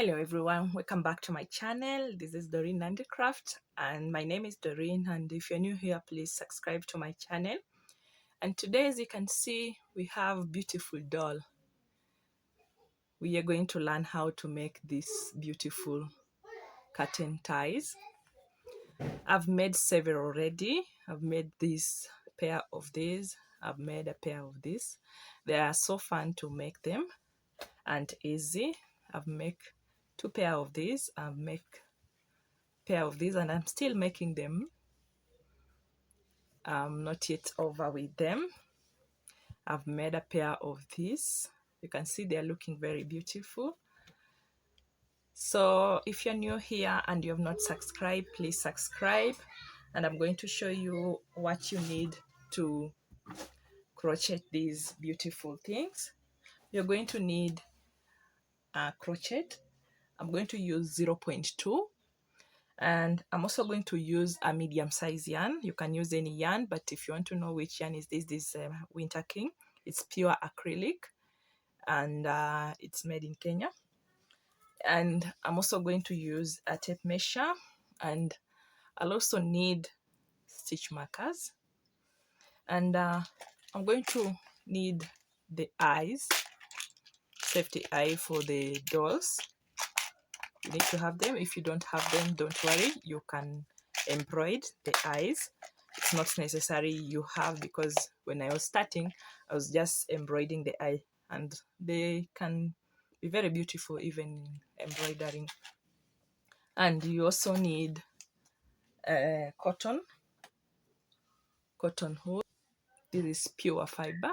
Hello everyone, welcome back to my channel. This is Doreen Handcrafts and my name is Doreen, and if you're new here, please subscribe to my channel. And today, as you can see, we have beautiful doll. We are going to learn how to make this beautiful curtain ties. I've made several already. I've made this pair of these. I've made a pair of this. They are so fun to make them and easy. I've made two pair of these. I've made pair of these, and I'm still making them. I'm not yet over with them. I've made a pair of these. You can see they're looking very beautiful. So if you're new here and you have not subscribed, please subscribe. And I'm going to show you what you need to crochet these beautiful things. You're going to need a crochet. I'm going to use 0.2, and I'm also going to use a medium size yarn. You can use any yarn, but if you want to know which yarn is this Winter King. It's pure acrylic, and it's made in Kenya. And I'm also going to use a tape measure, and I'll also need stitch markers, and I'm going to need the eyes, safety eye for the dolls. You need to have them. If you don't have them, don't worry, you can embroider the eyes. It's not necessary you have, because when I was starting, I was just embroidering the eye, and they can be very beautiful even embroidering. And you also need cotton wool. This is pure fiber.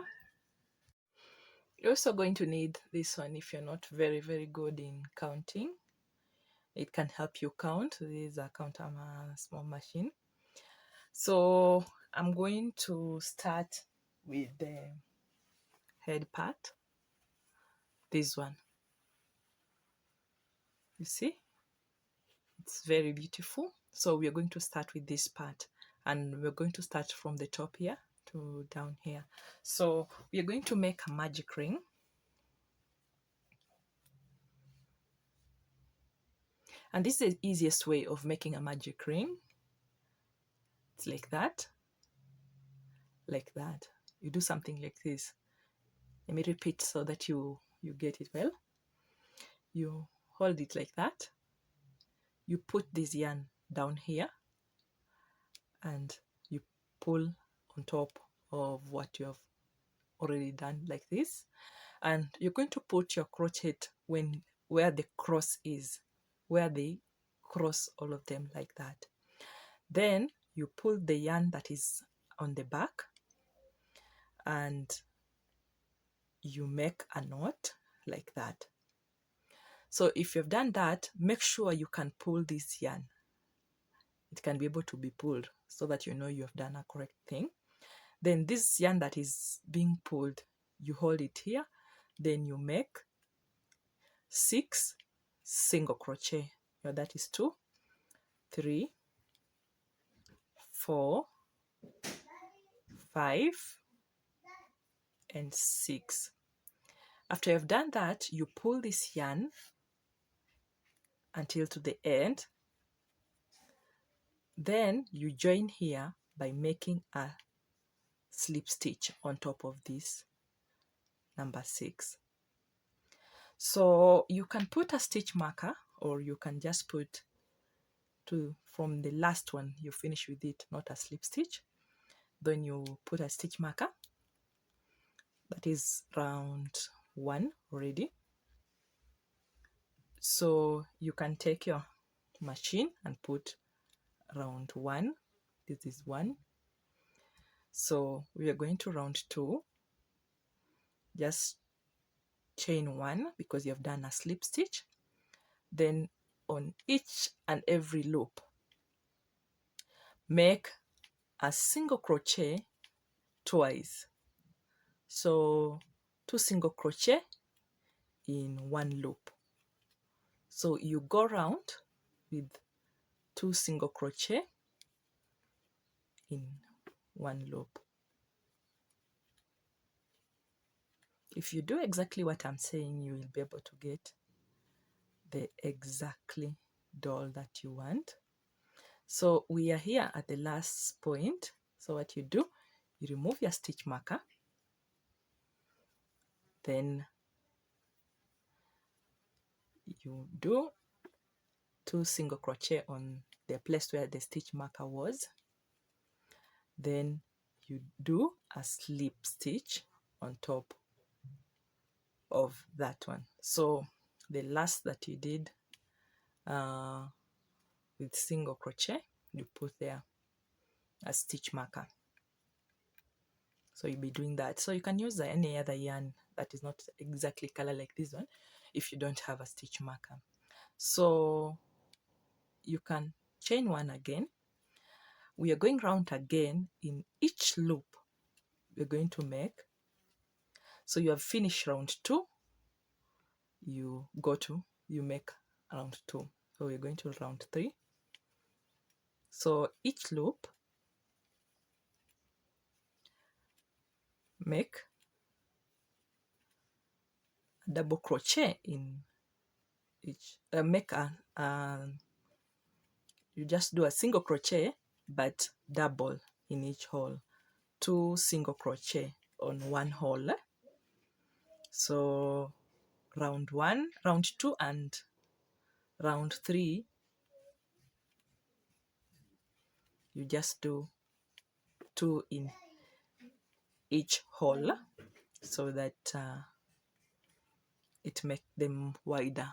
You're also going to need this one if you're not very good in counting. It can help you count. This is a counter small machine. So I'm going to start with the head part. This one. You see? It's very beautiful. So we are going to start with this part, and we're going to start from the top here to down here. So we are going to make a magic ring. And this is the easiest way of making a magic ring. It's like that. Like that. You do something like this. Let me repeat so that you get it well. You hold it like that. You put this yarn down here, and you pull on top of what you have already done like this. And you're going to put your crochet where the cross is, where they cross all of them like that. Then you pull the yarn that is on the back, and you make a knot like that. So if you've done that, make sure you can pull this yarn. It can be able to be pulled so that you know you have done a correct thing. Then this yarn that is being pulled, you hold it here, then you make 6 single crochet. Now that is 2, 3, 4, 5, and 6. After you've done that, you pull this yarn until to the end. Then you join here by making a slip stitch on top of this number 6. So you can put a stitch marker, or you can just put from the last one you finish with it, not a slip stitch. Then you put a stitch marker that is round 1 already. So you can take your machine and put round 1. This is 1. So we are going to round 2. Just chain 1 because you have done a slip stitch. Then on each and every loop, make a single crochet twice. So 2 single crochet in 1 loop. So you go around with 2 single crochet in 1 loop. If you do exactly what I'm saying, you will be able to get the exactly doll that you want. So we are here at the last point. So what you do, you remove your stitch marker, then you do 2 single crochet on the place where the stitch marker was, then you do a slip stitch on top of that one. So the last that you did with single crochet, you put there a stitch marker. So you'll be doing that. So you can use any other yarn that is not exactly color like this one if you don't have a stitch marker. So you can chain one again. We are going round again in each loop we're going to make. So you have finished round 2, you make round 2. So we're going to round 3. So each loop, make a double crochet in each, you just do a single crochet but double in each hole, 2 single crochet on one hole. So round 1, round 2 and round 3, you just do 2 in each hole so that it makes them wider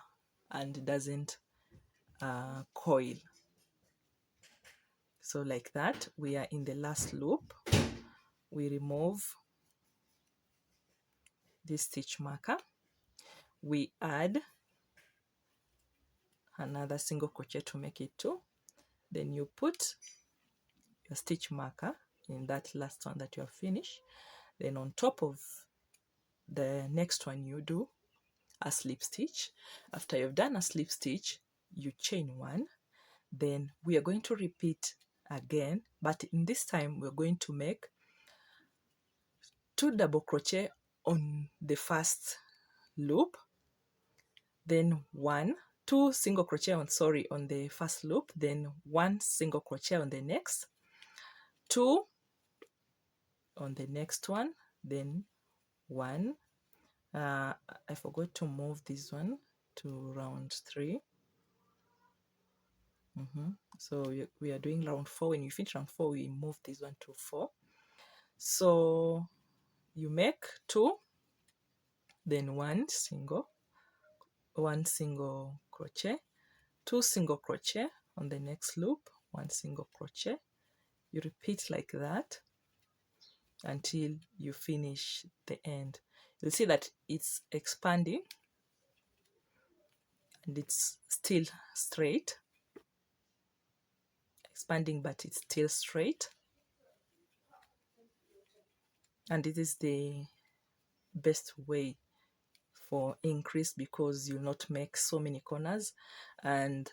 and doesn't coil. So like that, we are in the last loop. We remove this stitch marker, we add another single crochet to make it 2, then you put your stitch marker in that last one that you have finished, then on top of the next one you do a slip stitch. After you've done a slip stitch, you chain one, then we are going to repeat again, but in this time we're going to make 2 double crochet on the first loop, then 2 single crochet on the first loop, then 1 single crochet on the next, 2 on the next one, then 1. I forgot to move this one to round 3. So we are doing round 4. When you finish round 4, we move this one to 4. So you make 2, then 1 single crochet, 2 single crochet on the next loop, 1 single crochet. You repeat like that until you finish the end. You'll see that it's expanding and it's still straight, expanding but it's still straight. And it is the best way for increase, because you'll not make so many corners and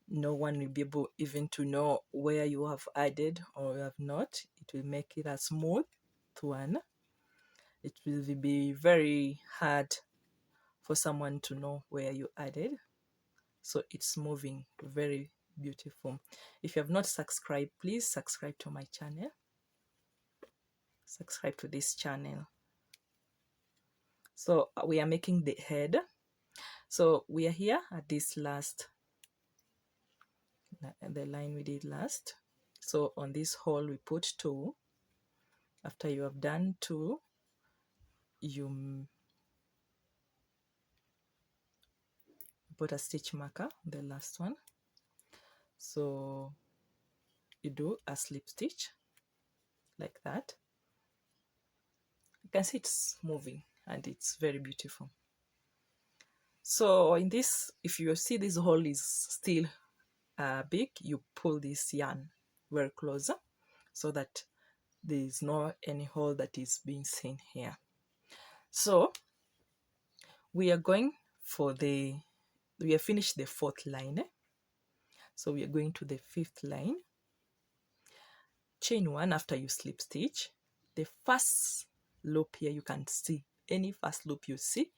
no one will be able even to know where you have added or you have not. It will make it a smooth one. It will be very hard for someone to know where you added. So it's moving very beautiful. If you have not subscribed, please subscribe to my channel. Subscribe to this channel. So we are making the head. So we are here at this last, the line we did last. So on this hole we put 2. After you have done 2, you put a stitch marker on the last one. So you do a slip stitch like that. You can see it's moving and it's very beautiful. So in this, if you see this hole is still big, you pull this yarn very closer so that there is no any hole that is being seen here. So we are going for we have finished the 4th line. So we are going to the 5th line. Chain 1 after you slip stitch. The first loop here, you can see any first loop you see,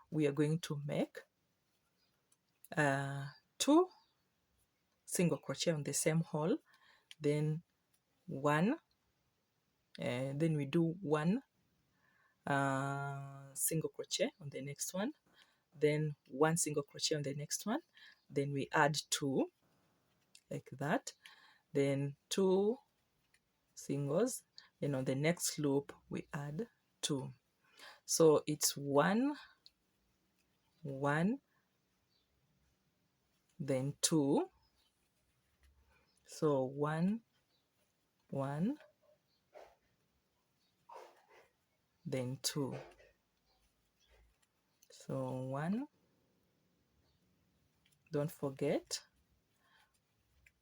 we are going to make 2 single crochet on the same hole, then one, then we do 1 single crochet on the next one, then 1 single crochet on the next one, then we add 2 like that, then 2 singles, then on the next loop we add 2. So it's 1 1 then 2, so 1 1 then 2, so 1, don't forget,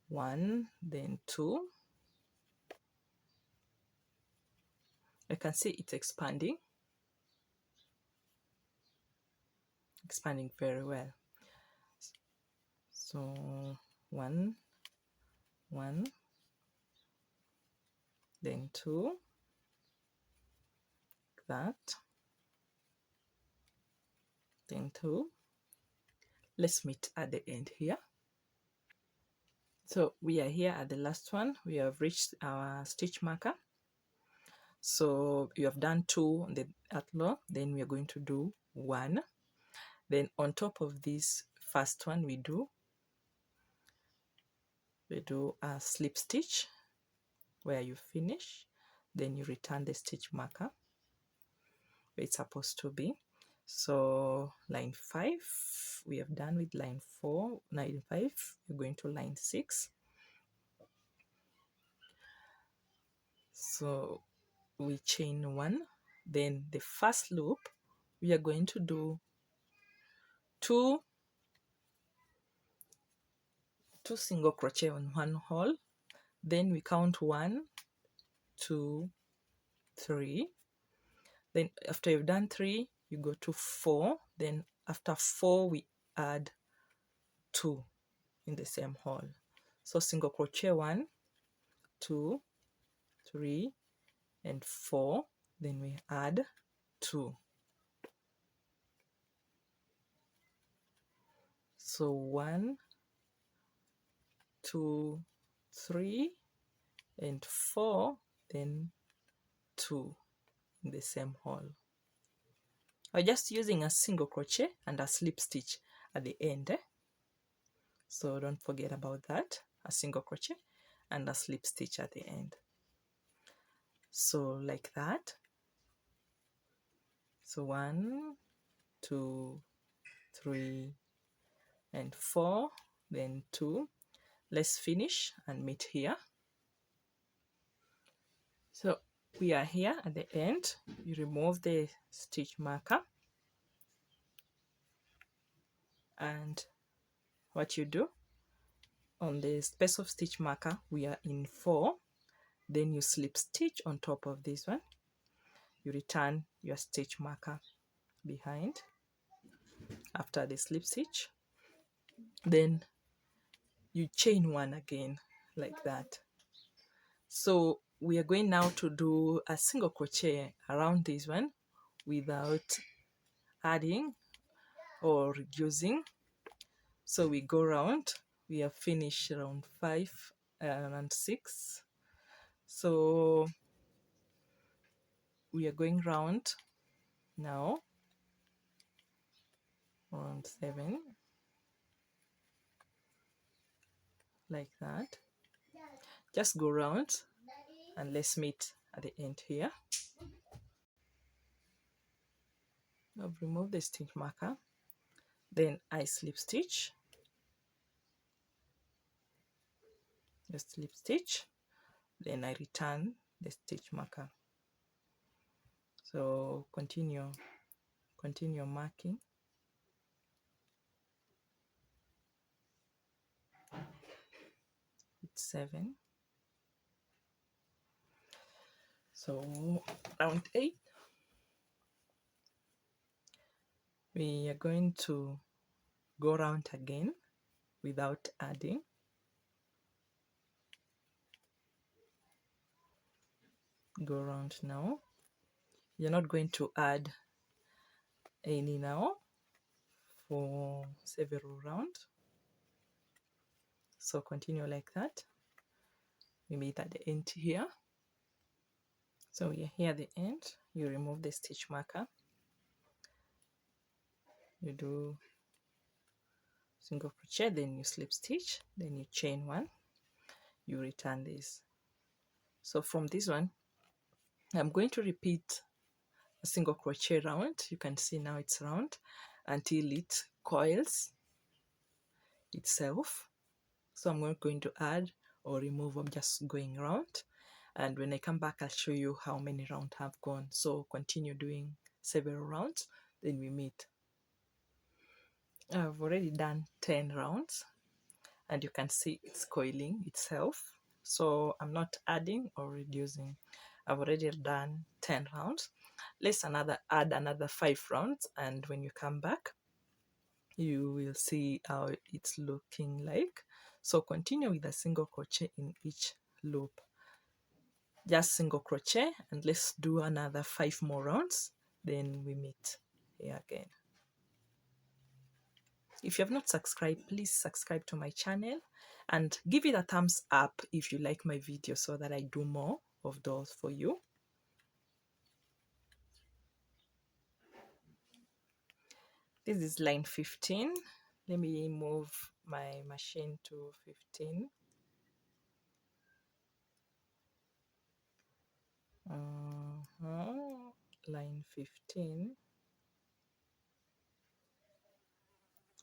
1 then 2. I can see it's expanding very well. So 1 1 then 2, that, then 2. Let's meet at the end here. So we are here at the last one. We have reached our stitch marker. So you have done 2 on the outline, then we are going to do 1. Then on top of this first one we do a slip stitch where you finish, then you return the stitch marker where it's supposed to be. So line 5 we have done with line 4. Line 5 we're going to line 6. So we chain 1, then the first loop we are going to do 2 single crochet on one hole, then we count 1 2 3, then after you've done 3 you go to 4, then after 4 we add 2 in the same hole. So single crochet 1 2 3 and 4, then we add 2. So 1 2 3 and 4, then 2 in the same hole. We're just using a single crochet and a slip stitch at the end, so don't forget about that, a single crochet and a slip stitch at the end. So like that. So 1 2 3 and 4, then 2. Let's finish and meet here. So we are here at the end. You remove the stitch marker, and what you do on the space of stitch marker we are in 4, then you slip stitch on top of this one, you return your stitch marker behind after the slip stitch, then you chain 1 again like that. So we are going now to do a single crochet around this one without adding or reducing. So we go round, we have finished round 5 and 6, so we are going round now, round 7 like that. Just go round and let's meet at the end here. I've removed the stitch marker, then I slip stitch, the slip stitch, then I return the stitch marker. So continue marking. It's 7. So round 8 we are going to go round again without adding. Go round now. You're not going to add any now for several rounds. So continue like that. We meet at the end here. So we are here at the end. You remove the stitch marker. You do single crochet, then you slip stitch, then you chain one, you return this. So from this one, I'm going to repeat a single crochet round. You can see now it's round until it coils itself. So I'm not going to add or remove, I'm just going round, and when I come back I'll show you how many rounds have gone. So continue doing several rounds, then we meet. I've already done 10 rounds and you can see it's coiling itself, so I'm not adding or reducing. I've already done 10 rounds. Let's add another 5 rounds, and when you come back you will see how it's looking like. So continue with a single crochet in each loop, just single crochet, and let's do another 5 more rounds, then we meet here again. If you have not subscribed, please subscribe to my channel and give it a thumbs up if you like my video, so that I do more of those for you. This is line 15. Let me move my machine to 15. Line 15.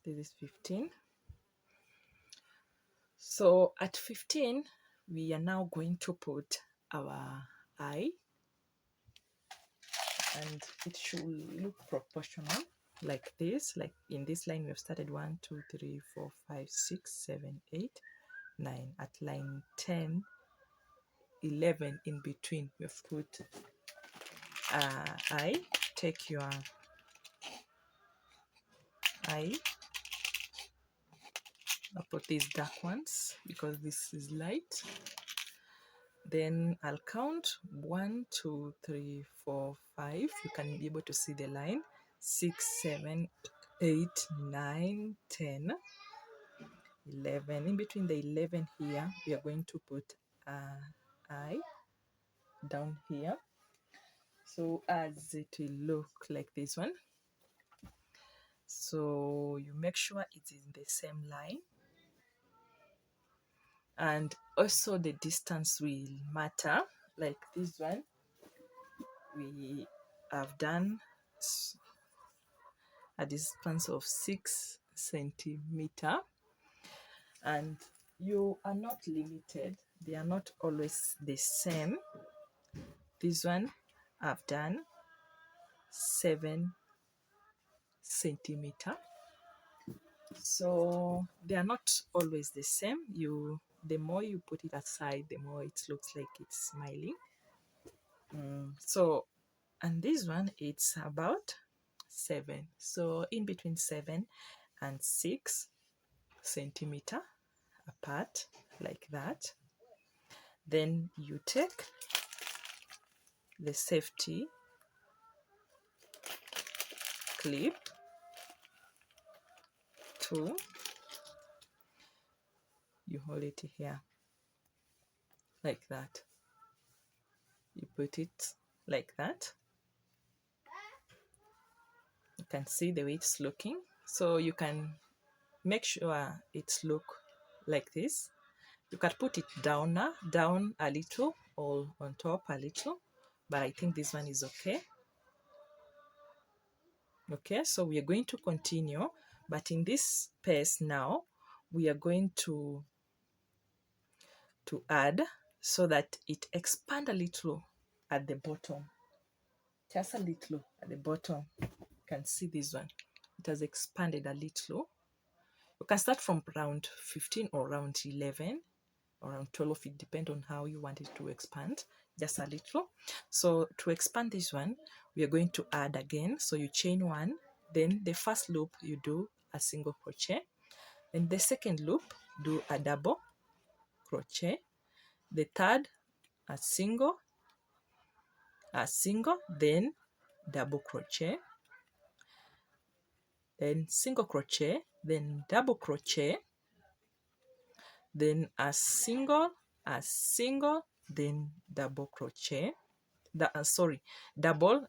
This is 15. So at 15, we are now going to put our eye, and it should look proportional like this. Like in this line, we have started 1, 2, 3, 4, 5, 6, 7, 8, 9. At line 10, 11 in between, we have put eye. Take your eye. I'll put these dark ones because this is light. Then I'll count 1, 2, 3, 4, 5. You can be able to see the line. 6, 7, 8, 9, 10, 11. In between the 11 here, we are going to put eye down here. So as it will look like this one. So you make sure it is in the same line. And also the distance will matter. Like this one, we have done a distance of 6 centimeter, and you are not limited. They are not always the same. This one I've done 7 centimeter, so they are not always the same. The more you put it aside, the more it looks like it's smiling. So, and this one, it's about 7, so in between 7 and 6 centimeter apart, like that. Then you take the safety clip to, you hold it here like that, you put it like that. You can see the way it's looking, so you can make sure it's look like this. You can put it down a little or on top a little, but I think this one is okay. Okay, so we are going to continue, but in this space now we are going to add so that it expand a little at the bottom, just a little at the bottom. You can see this one, it has expanded a little. You can start from round 15 or round 11 or around 12. It depends on how you want it to expand, just a little. So to expand this one, we are going to add again. So you chain 1, then the first loop you do a single crochet, then the second loop do a double crochet, the third a single, then double crochet, then single crochet, then double crochet, then a single, then double crochet, double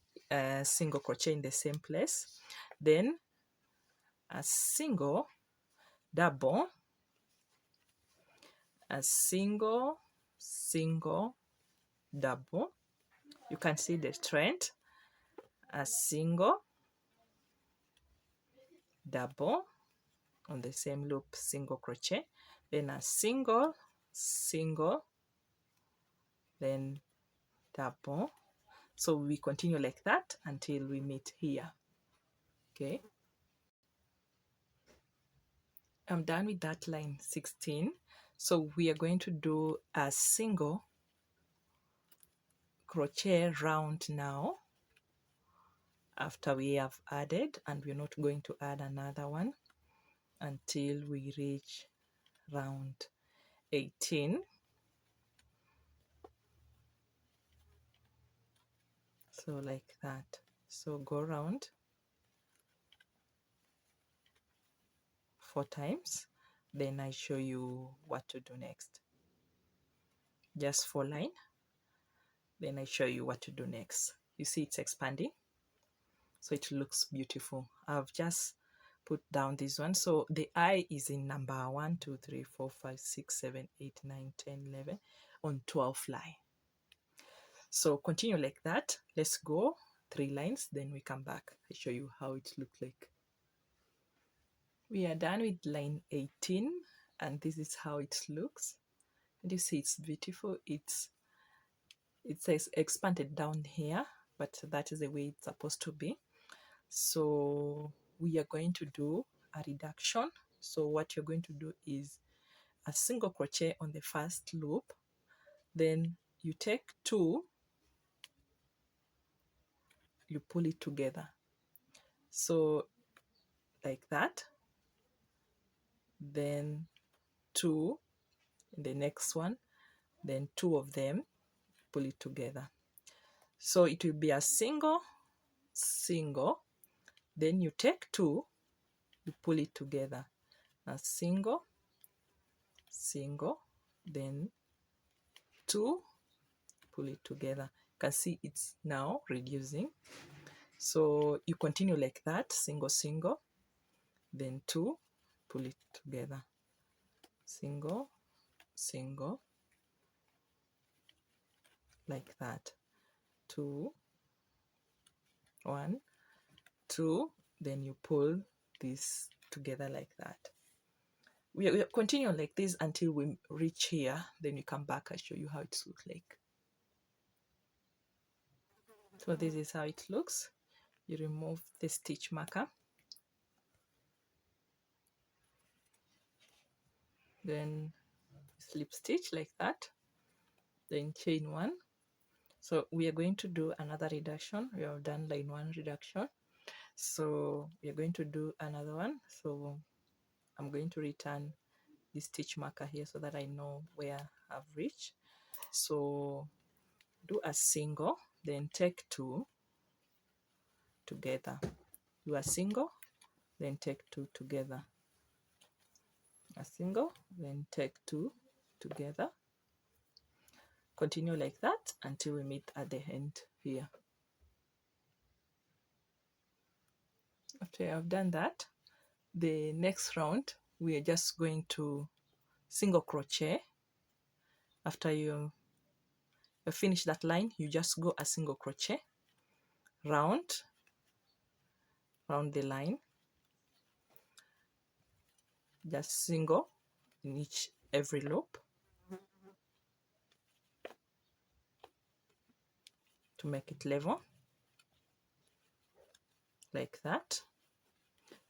single crochet in the same place, then a single, double, a single, double. You can see the trend. A single, double on the same loop, single crochet, then a single, then double. So we continue like that until we meet here. Okay, I'm done with that line 16. So we are going to do a single crochet round now after we have added, and we're not going to add another one until we reach round 18. So like that. So go round 4 times, then I show you what to do next. Just 4 lines, then I show you what to do next. You see it's expanding, so it looks beautiful. I've just put down this one, so the eye is in number 1 2 3 4 5 6 7 8 9 10 11 on 12 line. So continue like that. Let's go 3 lines, then we come back. I show you how it looks like. We are done with line 18, and this is how it looks. And you see it's beautiful. It's expanded down here, but that is the way it's supposed to be. So we are going to do a reduction. So what you're going to do is a single crochet on the first loop, then you take 2, you pull it together, so like that, then 2 in the next one, then 2 of them, pull it together. So it will be a single, then you take 2, you pull it together, a single, then 2, pull it together. You can see it's now reducing. So you continue like that, single, then 2, pull it together, single, like that, 2, 1, 2, then you pull this together like that. We continue like this until we reach here, then we come back and show you how it looks like. So this is how it looks. You remove the stitch marker, then slip stitch like that, then chain 1. So we are going to do another reduction. We have done line 1 reduction, so we are going to do another one. So I'm going to return the stitch marker here so that I know where I've reached. So do a single, then take 2 together, do a single, then take 2 together, a single, then take 2 together. Continue like that until we meet at the end here. After I've done that, the next round we are just going to single crochet. After you finish that line, you just go a single crochet round the line, just single in every loop to make it level like that.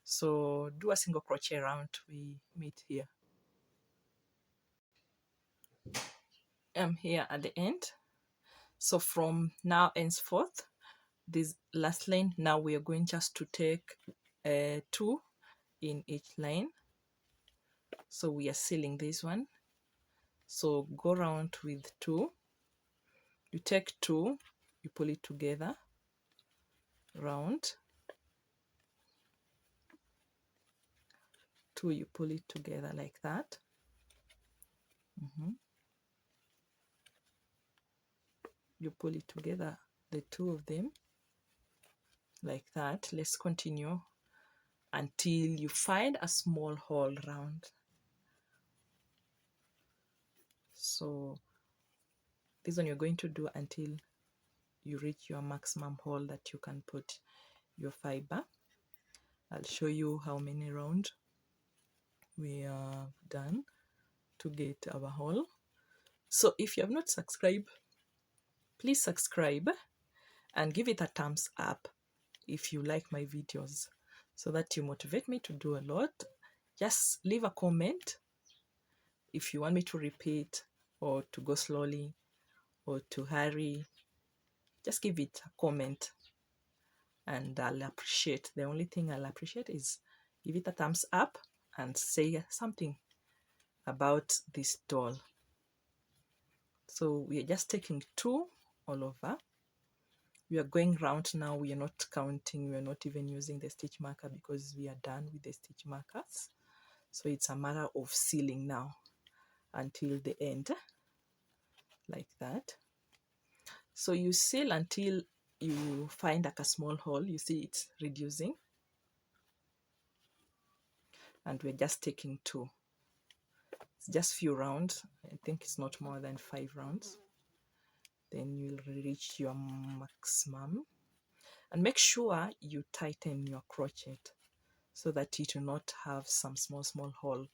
So do a single crochet round, we meet here. I'm here at the end. So from now henceforth, this last line, now we are going just to take 2 in each line. So we are sealing this one. So go round with 2, you take 2, you pull it together, round, two, you pull it together like that. You pull it together, the two of them, like that. Let's continue until you find a small hole round. So this one you're going to do until you reach your maximum hole that you can put your fiber. I'll show you how many rounds we have done to get our hole. So if you have not subscribed, please subscribe and give it a thumbs up if you like my videos, so that you motivate me to do a lot. Just leave a comment if you want me to repeat or to go slowly or to hurry. Just give it a comment and I'll appreciate. The only thing I'll appreciate is give it a thumbs up and say something about this doll. So we are just taking two all over. We are going round now. We are not counting. We are not even using the stitch marker because we are done with the stitch markers. So it's a matter of sealing now until the end, like that. So you seal until you find like a small hole. You see it's reducing, and we're just taking two. It's just few rounds. I think it's not more than 5 rounds. Then you'll reach your maximum, and make sure you tighten your crochet so that it will not have some small hole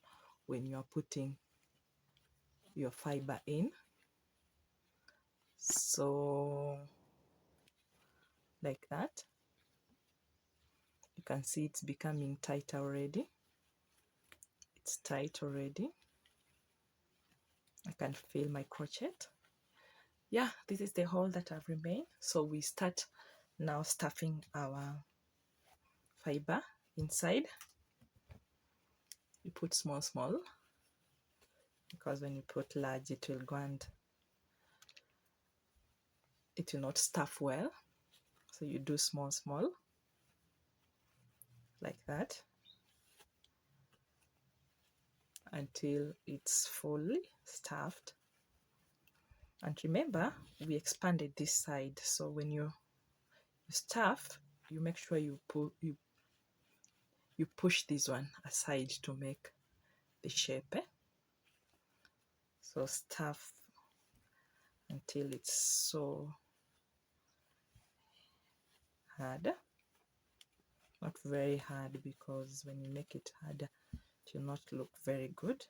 when you are putting your fiber in. So like that, you can see it's becoming tight already. It's tight already. I can feel my crochet. Yeah, this is the hole that have remained. So we start now stuffing our fiber inside. You put small because when you put large it will go and it will not stuff well. So you do small like that until it's fully stuffed. And remember, we expanded this side, so when you stuff, you make sure you push this one aside to make the shape. So stuff until it's so hard, not very hard, because when you make it harder it will not look very good.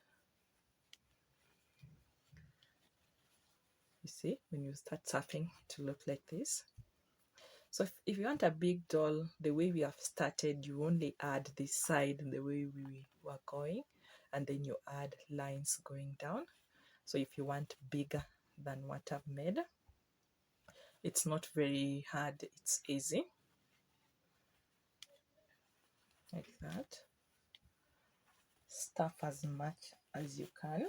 You see, when you start stuffing to look like this. So if you want a big doll, the way we have started, you only add this side the way we were going, and then you add lines going down. So if you want bigger than what I've made, it's not very hard, it's easy, like that. Stuff as much as you can.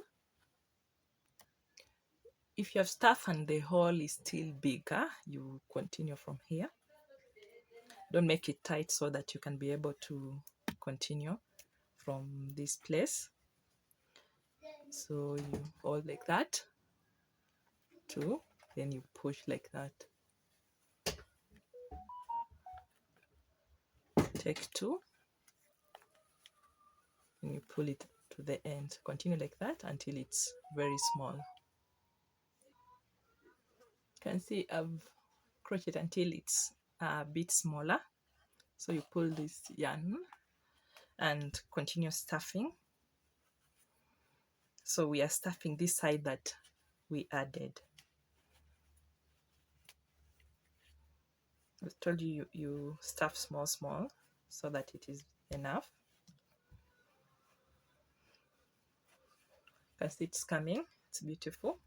If you have stuff and the hole is still bigger, you continue from here. Don't make it tight so that you can be able to continue from this place. So you hold like that, two, then you push like that. Take two, and you pull it to the end. Continue like that until it's very small. You can see I've crocheted until it's a bit smaller. So you pull this yarn and continue stuffing. So we are stuffing this side that we added. I told you you stuff small so that it is enough. Because it's coming, it's beautiful.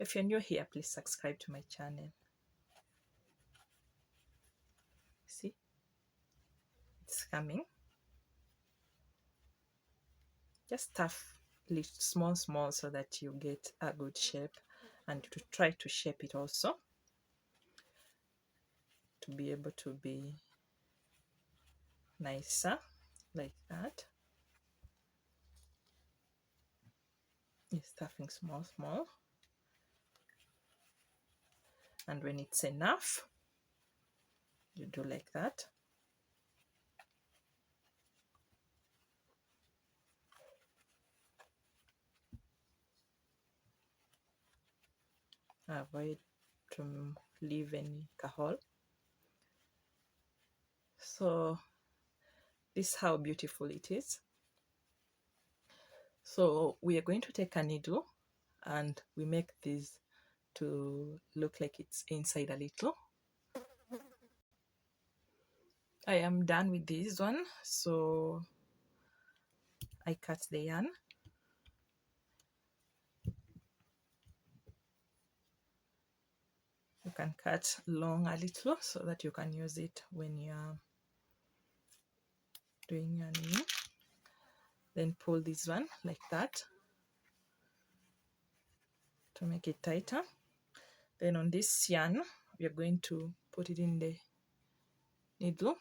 If you're new here, please subscribe to my channel. See, it's coming. Just stuff small so that you get a good shape, and to try to shape it also to be able to be nicer. like that. You're stuffing small, and when it's enough, you do like that. Avoid to leave any hole. So this is how beautiful it is. So we are going to take a needle and we make this to look like it's inside a little. I am done with this one, so I cut the yarn. You can cut long a little so that you can use it when you are doing yarning. Then pull this one like that to make it tighter. Then on this yarn, we are going to put it in the needle.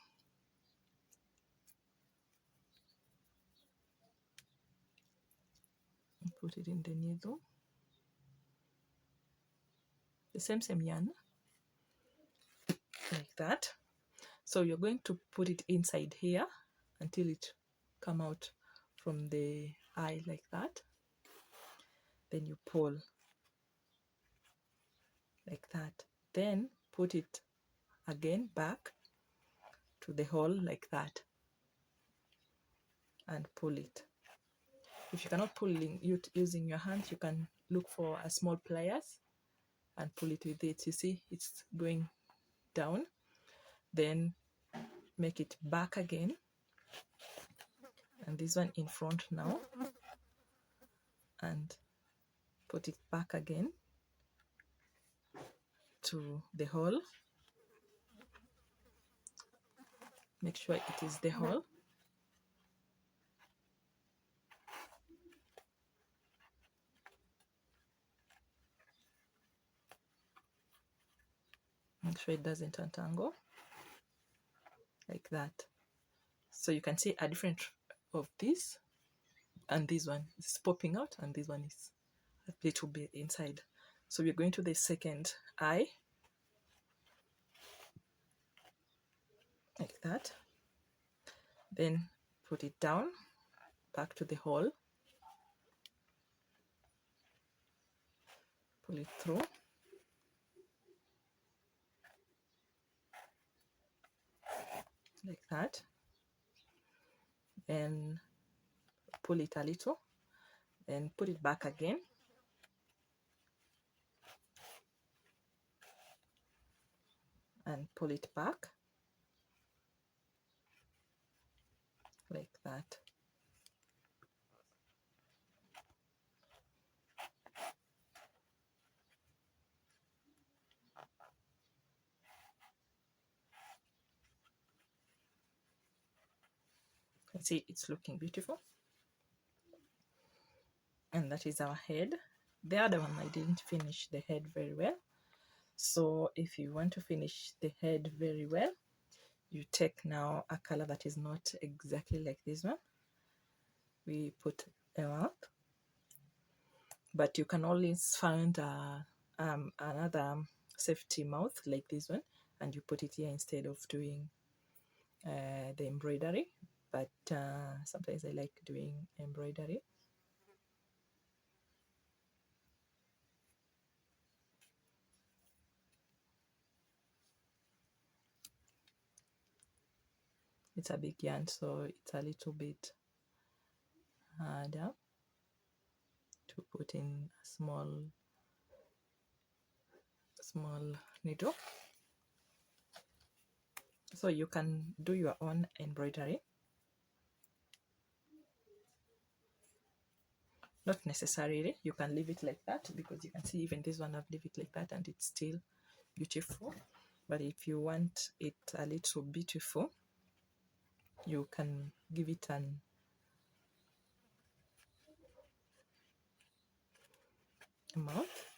Put it in the needle. The same yarn, like that. So you're going to put it inside here until it come out from the eye like that. Then you pull like that. Then put it again back to the hole like that and pull it. If you cannot pull it using your hand, you can look for a small pliers and pull it with it. You see it's going down. Then make it back again, and this one in front now, and put it back again to the hole. Make sure it is the hole. Make sure it doesn't untangle like that. So you can see a difference of this, and this one is popping out and this one is a little bit inside. So we're going to the second eye like that. Then put it down back to the hole, pull it through like that, and pull it a little, then put it back again, and pull it back like that. You can see it's looking beautiful. And that is our head. The other one I didn't finish the head very well. So if you want to finish the head very well, you take now a color that is not exactly like this one. We put a mouth, but you can always find another safety mouth like this one, and you put it here instead of doing the embroidery. But sometimes I like doing embroidery. It's a big yarn, so it's a little bit harder to put in a small needle. So you can do your own embroidery. Not necessarily, you can leave it like that, because you can see even this one I've leave it like that and it's still beautiful. But if you want it a little beautiful, you can give it an mouth,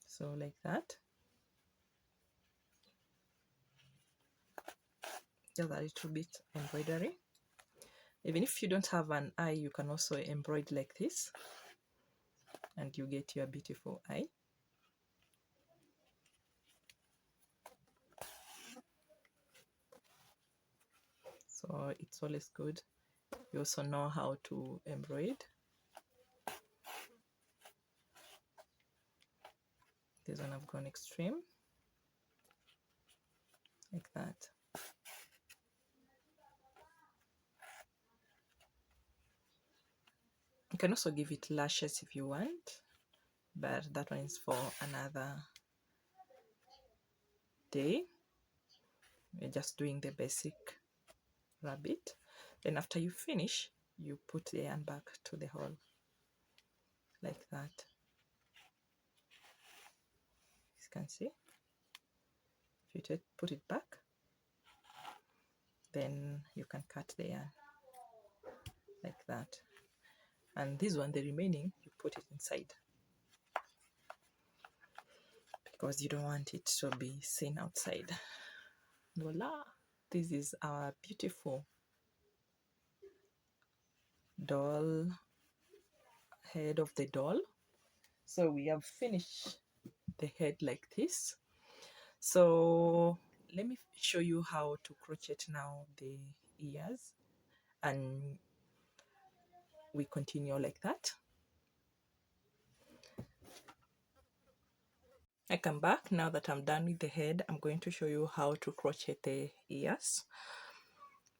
so like that. just a little bit embroidery. Even if you don't have an eye, you can also embroider like this and you get your beautiful eye. So it's always good. You also know how to embroider. This one I've gone extreme, like that. You can also give it lashes if you want, but that one is for another day. We're just doing the basic rabbit. Then after you finish, you put the yarn back to the hole, like that. You can see, if you put it back, then you can cut the yarn like that. And this one, the remaining, you put it inside because you don't want it to be seen outside. Voila! This is our beautiful doll, head of the doll. So we have finished the head like this. So let me show you how to crochet now the ears, and we continue like that. I come back now that I'm done with the head. I'm going to show you how to crochet the ears.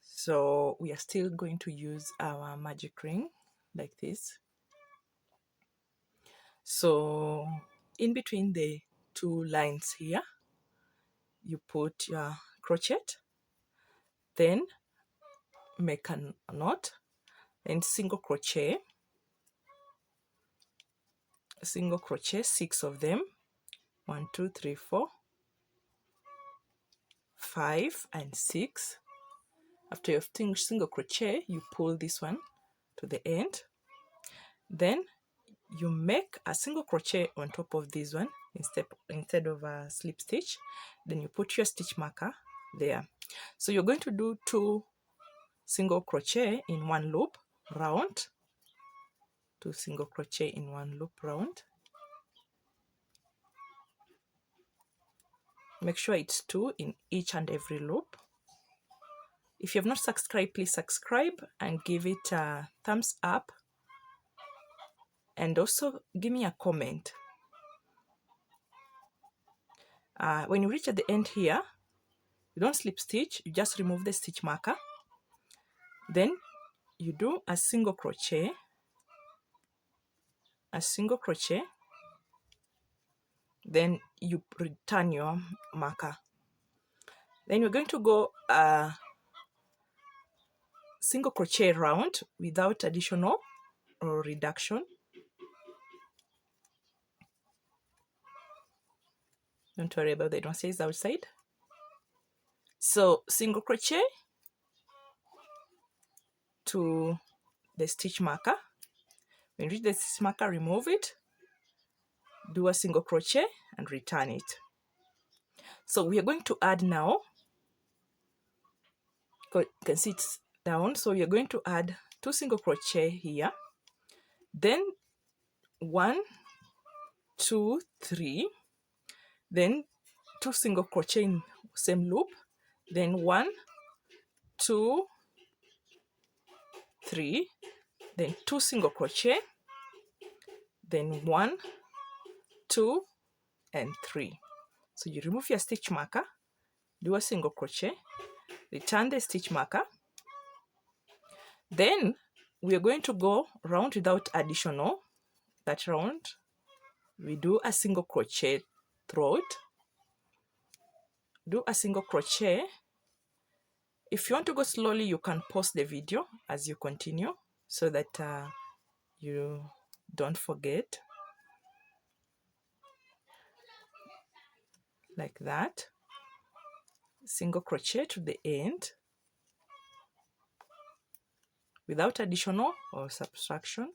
So we are still going to use our magic ring like this. So in between the two lines here, you put your crochet, then make a knot, and single crochet, 6 of them, 1 2 3 4 5 and 6. After you've finished single crochet, you pull this one to the end, then you make a single crochet on top of this one instead of a slip stitch. Then you put your stitch marker there. So you're going to do 2 single crochet in one loop round, 2 single crochet in one loop round. Make sure it's 2 in each and every loop. If you have not subscribed, please subscribe and give it a thumbs up, and also give me a comment. When you reach at the end here, you don't slip stitch, you just remove the stitch marker, then you do a single crochet, then you return your marker. Then you're going to go single crochet round without additional or reduction. Don't worry about the don't say it's outside. So single crochet to the stitch marker. When you reach the stitch marker, remove it, do a single crochet and return it. So we are going to add now, you can see it's down, so you're going to add 2 single crochet here, then 1 2 3, then 2 single crochet in same loop, then 1 2 3, then 2 single crochet, then 1 2 and 3. So you remove your stitch marker, do a single crochet, return the stitch marker, then we are going to go round without additional. That round we do a single crochet throughout, do a single crochet. If you want to go slowly, you can pause the video as you continue so that you don't forget, like that. Single crochet to the end without additional or subtraction.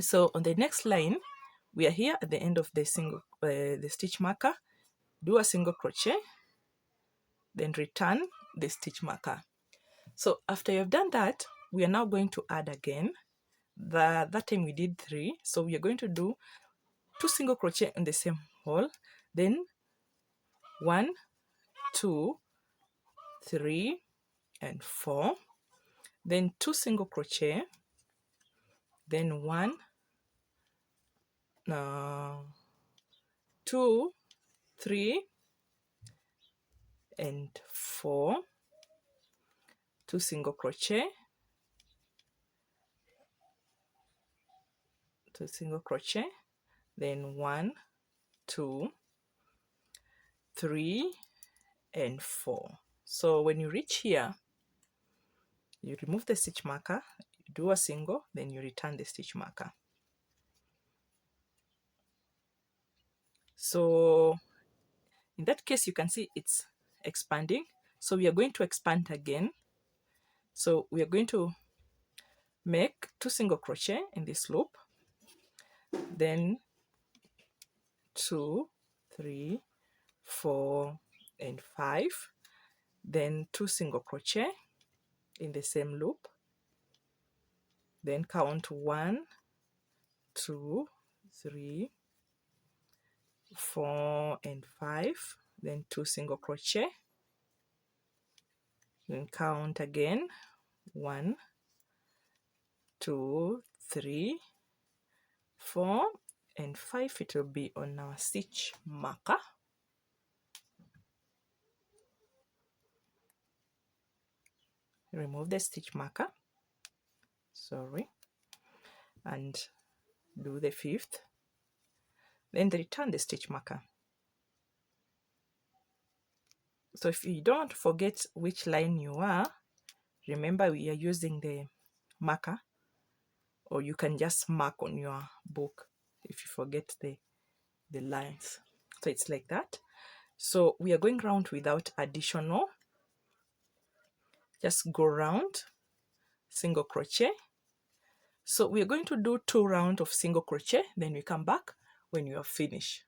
So on the next line, we are here at the end of the stitch marker, do a single crochet, then return the stitch marker. So after you've done that, we are now going to add again. That time we did 3, so we are going to do 2 single crochet in the same hole, then 1, 2, 3 and 4, then 2 single crochet, then 1, 2, 3 and 4, 2 single crochet, 2 single crochet, then 1, 2, 3 and 4. So when you reach here, you remove the stitch marker, you do a single, then you return the stitch marker. So in that case, you can see it's expanding. So we are going to expand again. So we are going to make 2 single crochet in this loop, then 2, 3, 4 and 5, then 2 single crochet in the same loop, then count 1, 2, 3, 4 and 5, then 2 single crochet, then count again 1, 2, 3, 4 and 5. It will be on our stitch marker. Remove the stitch marker, sorry, and do the 5th, then return the stitch marker. So if you don't forget which line you are, remember we are using the marker, or you can just mark on your book if you forget the lines. So it's like that. So we are going round without additional, just go round, single crochet. So we are going to do 2 rounds of single crochet, then we come back when you are finished.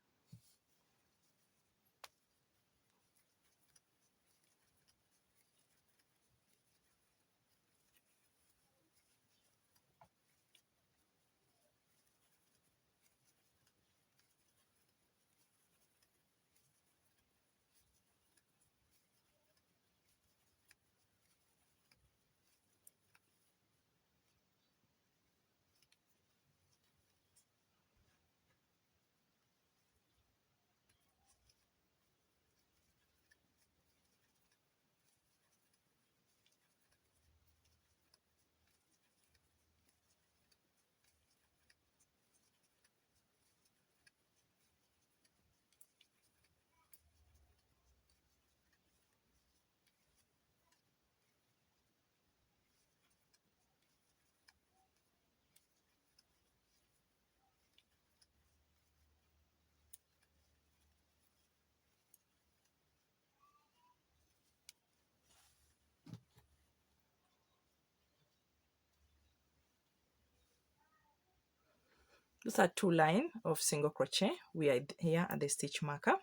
These are 2 lines of single crochet. We are here at the stitch marker.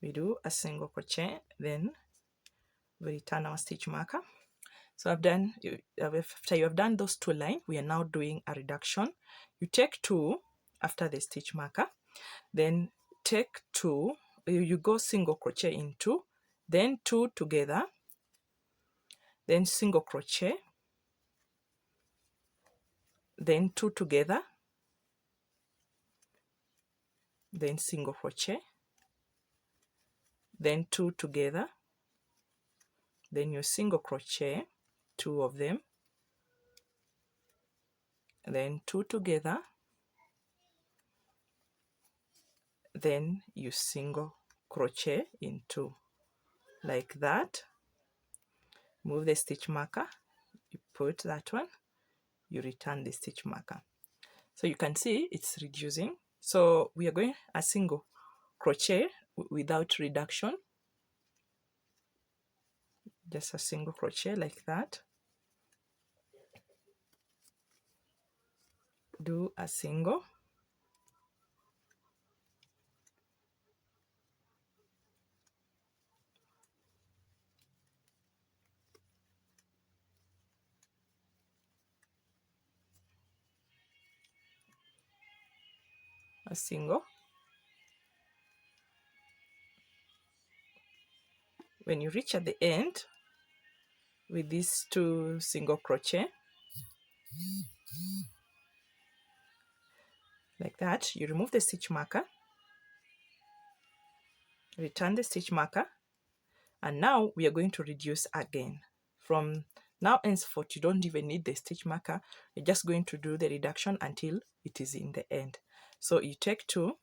We do a single crochet, then we return our stitch marker. So after you have done those 2 lines, we are now doing a reduction. You take 2 after the stitch marker, then take 2, you go single crochet in 2, then 2 together, then single crochet, then 2 together, then single crochet, then 2 together, then you single crochet 2 of them, then 2 together, then you single crochet in 2, like that. Move the stitch marker, you put that one, you return the stitch marker. So you can see it's reducing. So we are going a single crochet without reduction, just a single crochet like that. Do a single, a single. When you reach at the end with these 2 single crochet, like that, you remove the stitch marker, return the stitch marker, and now we are going to reduce again. From now henceforth, you don't even need the stitch marker. You're just going to do the reduction until it is in the end. So you take 2,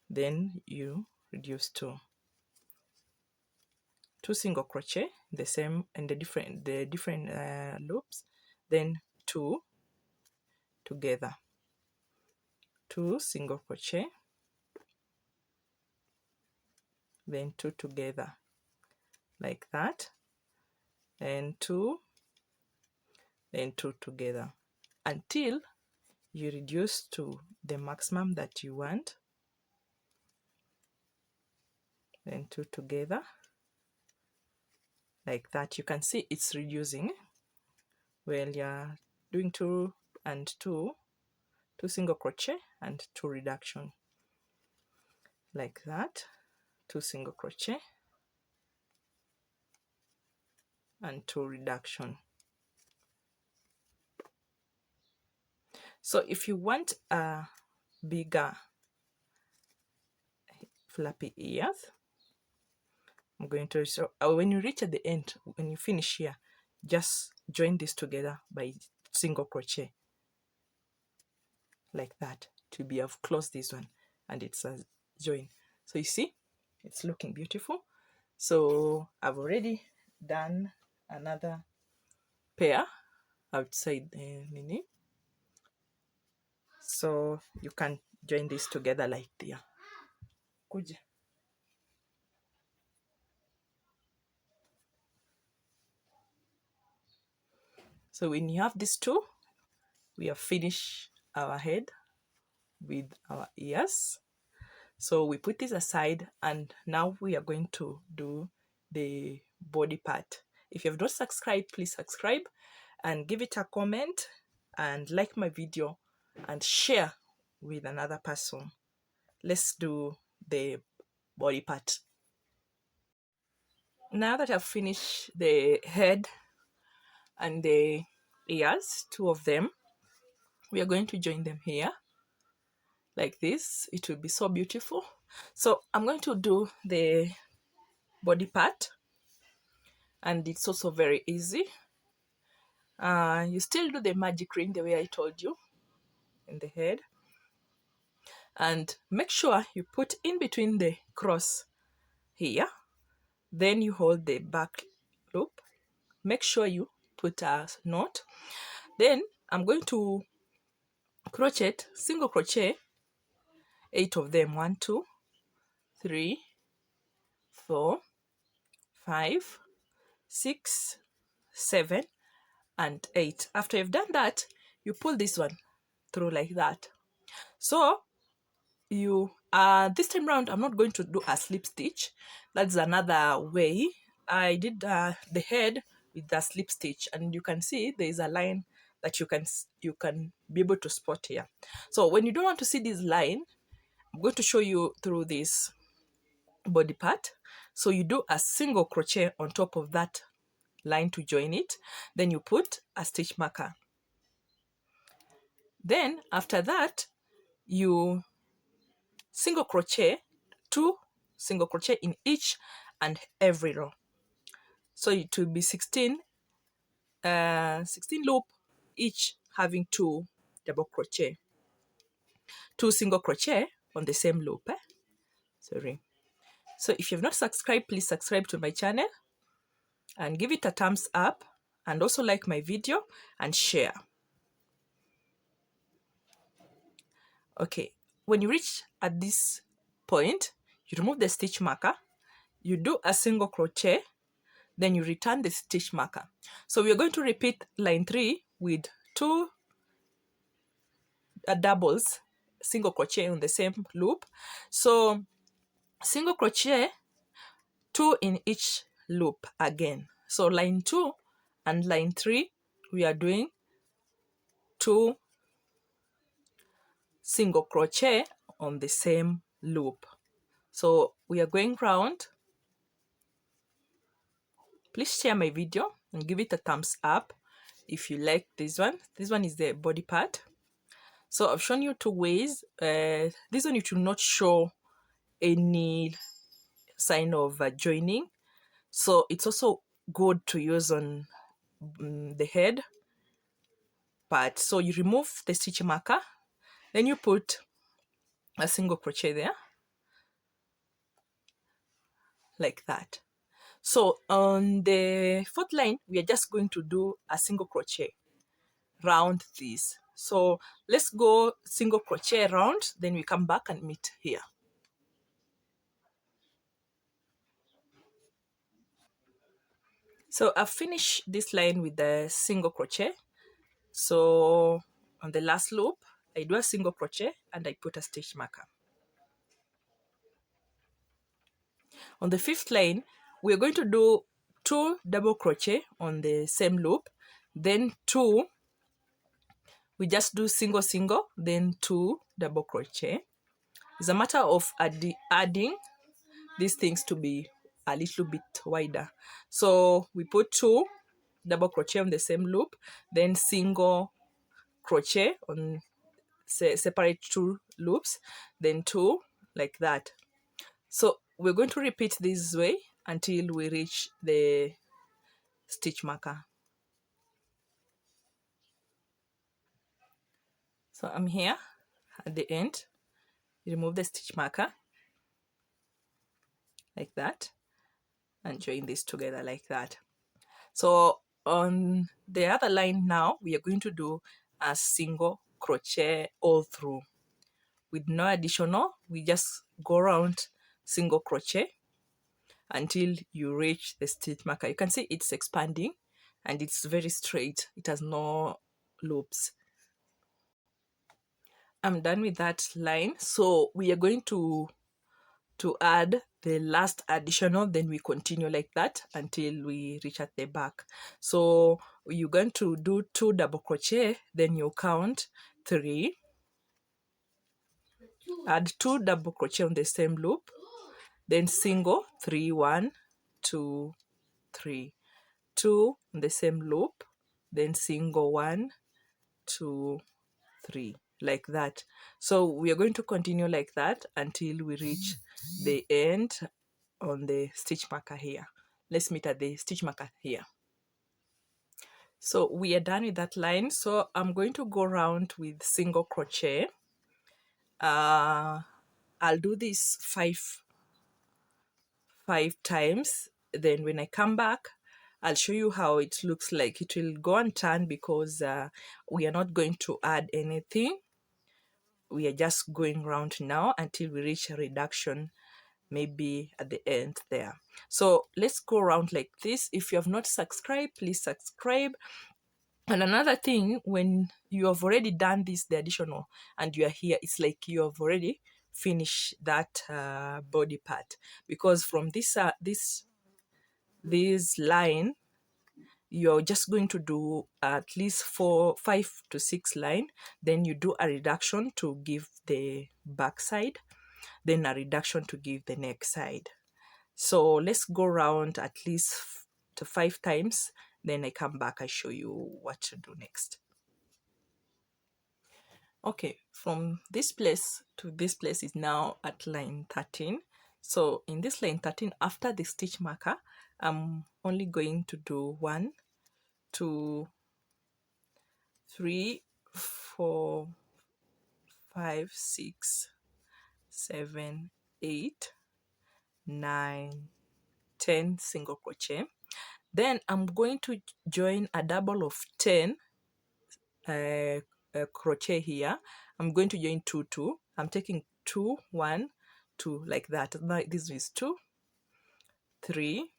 then you reduce 2 single crochet, the same and the different loops, then 2 together, 2 single crochet, then 2 together, like that, and 2, then 2 together, until you reduce to the maximum that you want, then 2 together, like that. You can see it's reducing. Well, you're doing 2 and 2 single crochet and 2 reduction, like that, 2 single crochet and 2 reduction. So if you want a bigger flappy ears, I'm going to show when you reach at the end, when you finish here, just join this together by single crochet, like that, to be have closed this one and it's a join. So you see it's looking beautiful. So I've already done another pair outside the mini, so you can join this together like there. Kuja. So when you have these 2, we have finished our head with our ears. So we put this aside, and now we are going to do the body part. If you have not subscribed, please subscribe and give it a comment and like my video and share with another person. Let's do the body part. Now that I've finished the head and the ears, 2 of them, we are going to join them here like this. It will be so beautiful. So I'm going to do the body part, and it's also very easy. You still do the magic ring the way I told you in the head, and make sure you put in between the cross here, then you hold the back loop, make sure you put a knot, then I'm going to crochet, single crochet 8 of them, 1 2 3 4 5 6 7 and 8. After you've done that, you pull this one through like that. So you this time round I'm not going to do a slip stitch. That's another way. I did the head with the slip stitch, and you can see there is a line that you can be able to spot here. So when you don't want to see this line, I'm going to show you through this body part. So you do a single crochet on top of that line to join it, then you put a stitch marker. Then after that, you single crochet, 2 single crochet in each and every row. So it will be 16 loop, each having 2 double crochet, 2 single crochet on the same loop. Sorry. So if you've not subscribed, please subscribe to my channel and give it a thumbs up, and also like my video and share. Okay, when you reach at this point, you remove the stitch marker, you do a single crochet, then you return the stitch marker. So we are going to repeat line 3 with 2 doubles, single crochet on the same loop. So single crochet, 2 in each loop again. So line 2 and line 3, we are doing 2 single crochet on the same loop. So we are going round. Please share my video and give it a thumbs up if you like this one. This one is the body part. So I've shown you two ways. This one, it will not show any sign of joining, so it's also good to use on the head part. So you remove the stitch marker, then you put a single crochet there like that. So on the fourth line, we are just going to do a single crochet round this. So let's go single crochet around, then we come back and meet here. So I've finished this line with the single crochet. So on the last loop, I do a single crochet and I put a stitch marker. On the fifth line, we're going to do 2 double crochet on the same loop, then 2, we just do single single, then 2 double crochet. It's a matter of adding these things to be a little bit wider. So we put 2 double crochet on the same loop, then single crochet on separate 2 loops, then 2, like that. So we're going to repeat this way until we reach the stitch marker. So I'm here at the end. Remove the stitch marker like that and join this together like that. So on the other line now, we are going to do a single crochet all through with no additional. We just go around single crochet until you reach the stitch marker. You can see it's expanding and it's very straight. It has no loops. I'm done with that line. So we are going to add the last additional, then we continue like that until we reach at the back. So you're going to do 2 double crochet, then you count 3, add 2 double crochet on the same loop, then single 3, 1, 2, 3, 2 on the same loop, then single 1, 2, 3, like that. So we are going to continue like that until we reach the end on the stitch marker here. Let's meet at the stitch marker here. So we are done with that line. So I'm going to go around with single crochet. I'll do this five times. Then when I come back, I'll show you how it looks like. It will go and turn because we are not going to add anything. We are just going around now until we reach a reduction, maybe at the end there. So let's go around like this. If you have not subscribed, please subscribe. And another thing, when you have already done this, the additional, and you are here, it's like you have already finished that body part, because from this line, you're just going to do at least 5 to 6 line, then you do a reduction to give the back side, then a reduction to give the neck side. So let's go around at least to 5 times, then I come back, I show you what to do next. Okay, from this place to this place is now at line 13. So in this line 13, after the stitch marker, I'm only going to do 1, 2, 3, 4, 5, 6, 7, 8, 9, 10 single crochet. Then I'm going to join a double of 10 crochet here. I'm going to join 2, 2. I'm taking 2, 1, 2, like that. Now this is 2, 3,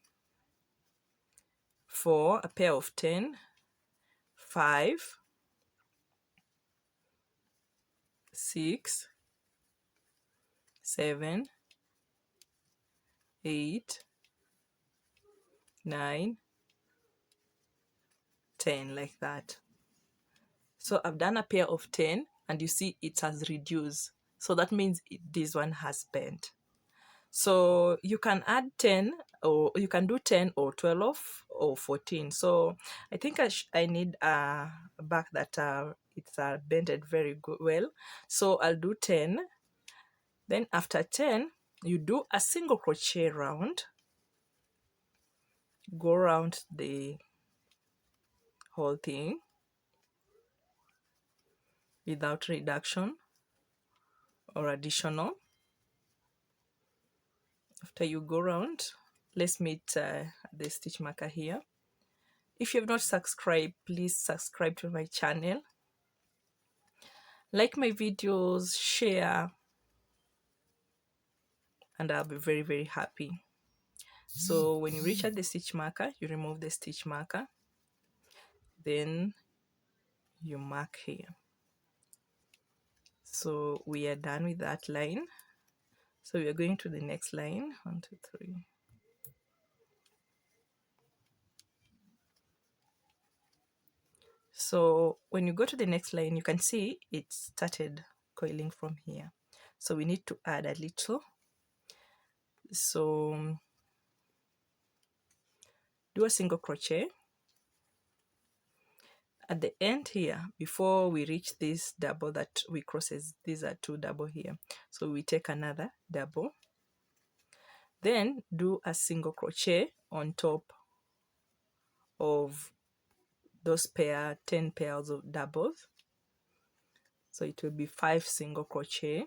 4, a pair of 10, 5, 6, 7, 8, 9, 10, like that. So I've done a pair of 10 and you see it has reduced, so that means this one has bent. So you can add 10, or you can do 10 or 12 or 14. So I think I need a back that it's bended very good well, so I'll do 10. Then after 10 you do a single crochet round, go around the whole thing without reduction or additional. After you go around, let's meet the stitch marker here. If you have not subscribed, please subscribe to my channel, like my videos, share, and I'll be very, very happy. So when you reach at the stitch marker, you remove the stitch marker, then you mark here. So we are done with that line. So we are going to the next line. 1, 2, 3. So when you go to the next line, you can see it started coiling from here. So we need to add a little. So do a single crochet at the end here before we reach this double that we crosses. These are 2 double here, so we take another double, then do a single crochet on top of those 10 pairs of doubles. So it will be 5 single crochet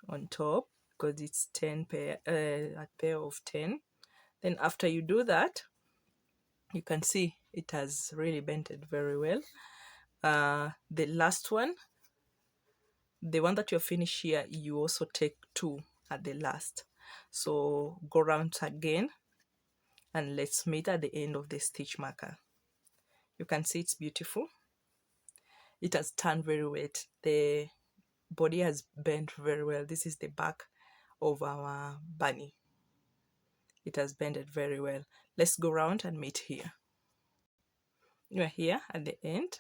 on top because it's 10 pair, a pair of 10. Then after you do that, you can see it has really bended very well. The last one, the one that you finish here, you also take 2 at the last. So go around again and let's meet at the end of the stitch marker. You can see it's beautiful. It has turned very wet. The body has bent very well. This is the back of our bunny. It has bended very well. Let's go around and meet here. You are here at the end.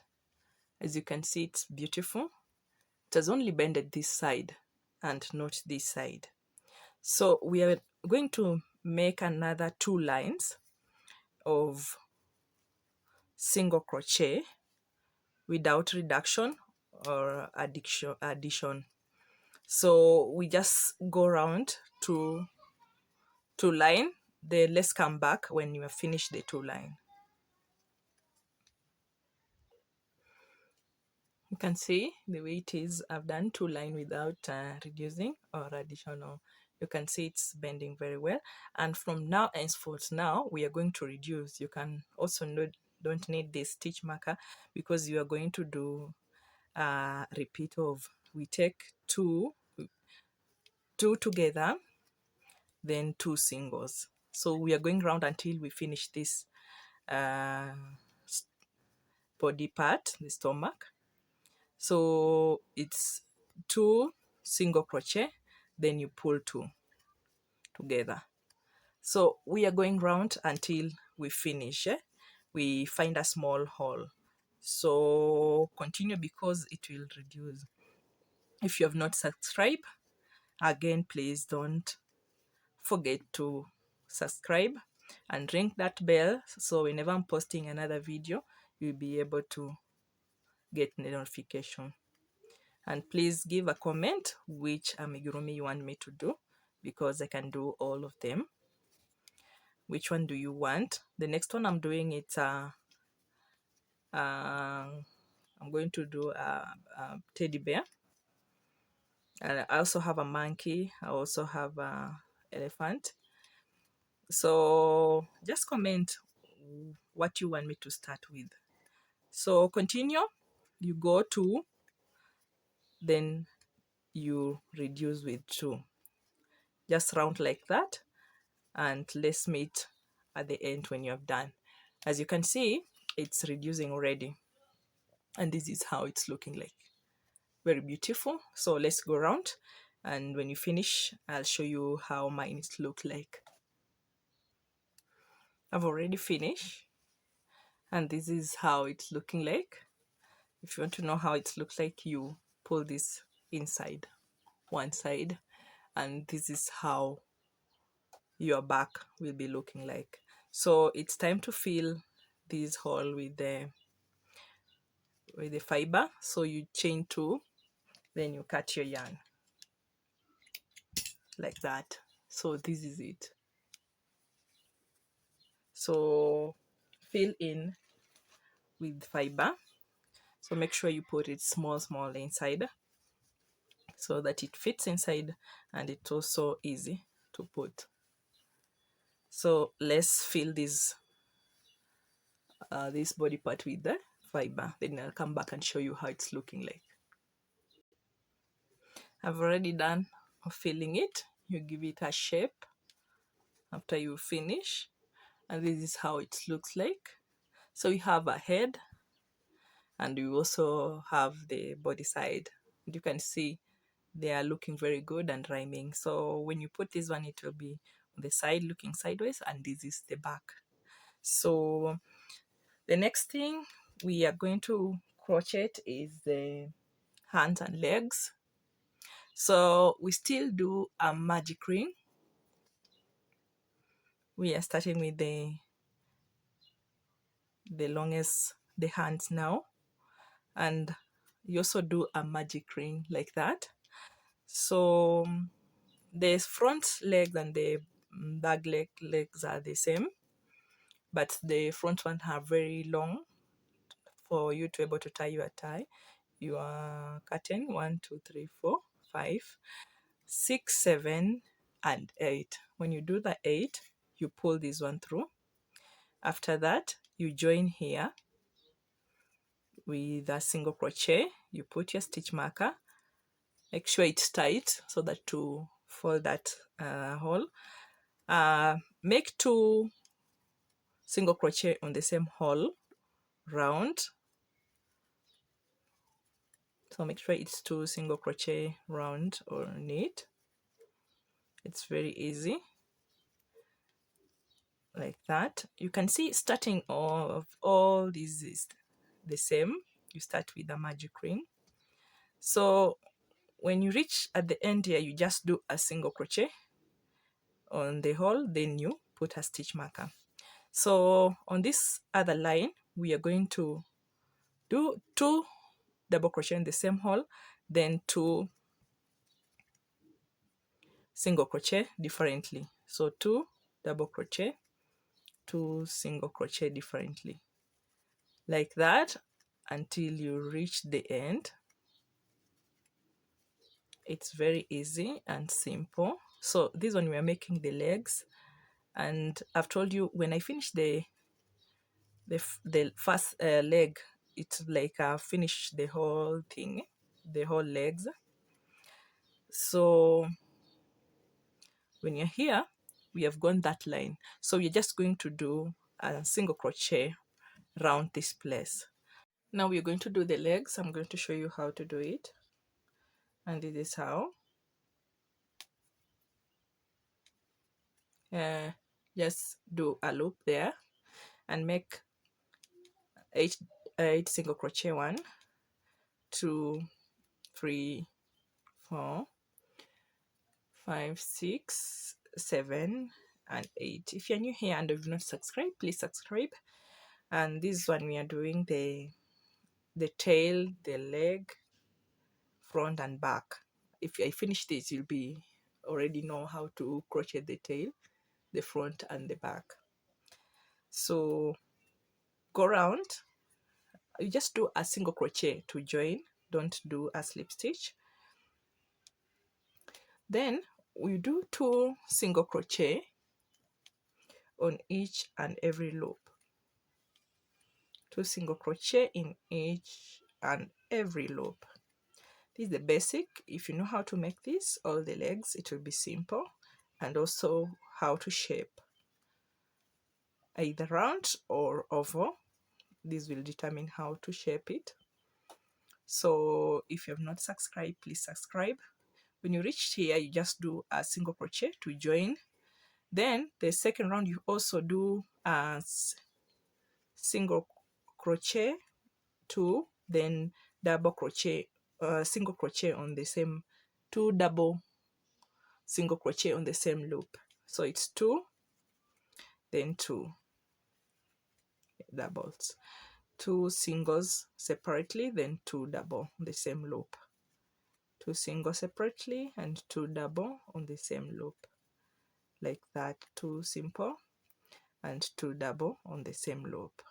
As you can see, it's beautiful. It has only bended this side and not this side. So we are going to make another 2 lines of single crochet without reduction or addition. So we just go around to 2 line, then let's come back when you have finished the 2 line. You can see the way it is. I've done 2 line without reducing or additional. You can see it's bending very well, and from now henceforth, now we are going to reduce. You can also don't need this stitch marker because you are going to do a repeat of, we take 2 together, then 2 singles. So we are going round until we finish this body part, the stomach. So it's 2 single crochet, then you pull 2 together. So we are going round until we finish. We find a small hole. So continue because it will reduce. If you have not subscribed, again, please don't forget to subscribe and ring that bell, so whenever I'm posting another video, you'll be able to get the notification. And please give a comment which amigurumi you want me to do, because I can do all of them. Which one do you want? The next one I'm doing, it's I'm going to do a teddy bear, and I also have a monkey. I also have a elephant. So just comment what you want me to start with. So continue, you go 2, then you reduce with 2, just round like that, and let's meet at the end when you have done. As you can see, it's reducing already, and this is how it's looking like. Very beautiful. So let's go around, and when you finish, I'll show you how mine look like. I've already finished, and this is how it's looking like. If you want to know how it looks like, you pull this inside one side, and this is how your back will be looking like. So it's time to fill this hole with the fiber. So you chain 2, then you cut your yarn like that. So this is it. So fill in with fiber. So make sure you put it small inside so that it fits inside, and it's also easy to put. So let's fill this body part with the fiber, then I'll come back and show you how it's looking like. I've already done filling it. You give it a shape after you finish, and this is how it looks like. So we have a head, and we also have the body side. You can see they are looking very good and rhyming. So when you put this one, it will be on the side looking sideways, and this is the back. So the next thing we are going to crochet is the hands and legs. So we still do a magic ring. We are starting with the the hands now, and you also do a magic ring like that. So the front leg and the back legs are the same, but the front one have very long for you to be able to tie your curtain. 1 2 3 4 5 6 7 and 8. When you do the 8, you pull this one through. After that, you join here with a single crochet. You put your stitch marker, make sure it's tight so that to fold that hole. Make 2 single crochet on the same hole round. So make sure it's 2 single crochet round on it. It's very easy like that. You can see starting of all these is the same. You start with a magic ring. So when you reach at the end here, you just do a single crochet on the hole, then you put a stitch marker. So on this other line, we are going to do 2 double crochet in the same hole, then 2 single crochet differently. So 2 double crochet, 2 single crochet differently, like that, until you reach the end. It's very easy and simple. So this one we are making the legs, and I've told you when I finish the first leg, it's like I finish the whole thing, the whole legs. So when you're here, we have gone that line, so we're just going to do a single crochet around this place. Now we're going to do the legs. I'm going to show you how to do it, and this is how. Just do a loop there and make 8 single crochet. 1 2 3 4 5 6 7 and 8. If you're new here and have not subscribed, please subscribe. And this one we are doing the tail, the leg, front and back. If I finish this, you'll be already know how to crochet the tail, the front and the back. So go around, you just do a single crochet to join, don't do a slip stitch. Then we do 2 single crochet on each and every loop. 2 single crochet in each and every loop. This is the basic. If you know how to make this, all the legs, it will be simple. And also how to shape, either round or oval. This will determine how to shape it. So if you have not subscribed, please subscribe. When you reach here, you just do a single crochet to join. Then the second round, you also do a single crochet to then double crochet, single crochet on the same, 2 double single crochet on the same loop. So it's 2, then 2 doubles, 2 singles separately, then 2 double on the same loop, 2 singles separately and 2 double on the same loop, like that. 2 simple and 2 double on the same loop.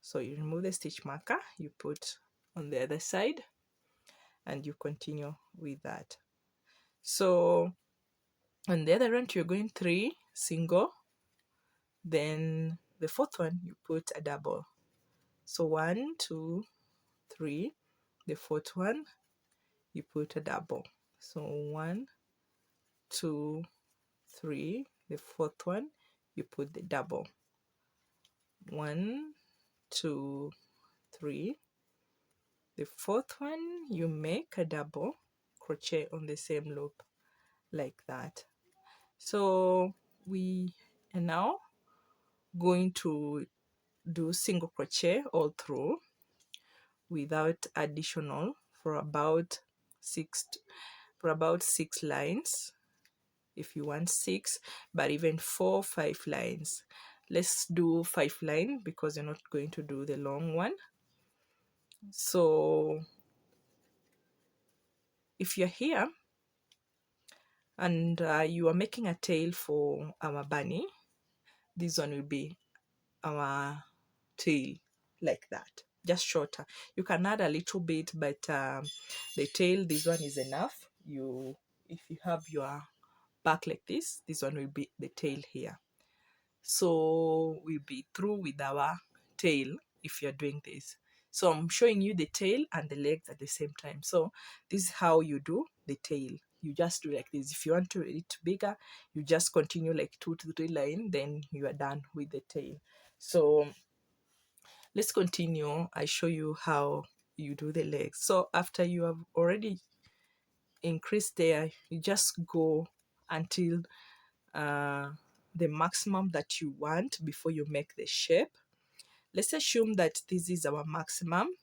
So you remove the stitch marker, you put on the other side, and you continue with that. So on the other end, you're going 3 single, then the fourth one you put a double. So 1, 2, 3, the fourth one you put a double. So 1, 2, 3, the fourth one you put the double. 1, 2, 3, the fourth one you make a double crochet on the same loop, like that. So we are now going to do single crochet all through without additional for about 6 lines, if you want 6, but even 4, 5 lines. Let's do 5 lines because you're not going to do the long one. So if you're here and you are making a tail for our bunny, this one will be our tail, like that, just shorter. You can add a little bit, but the tail, this one is enough. If you have your back like this one will be the tail here. So we'll be through with our tail if you're doing this. So I'm showing you the tail and the legs at the same time. So this is how you do the tail. You just do like this. If you want to it bigger, you just continue like 2 to 3 lines, then you are done with the tail. So let's continue. I show you how you do the legs. So after you have already increased there, you just go until the maximum that you want before you make the shape. Let's assume that this is our maximum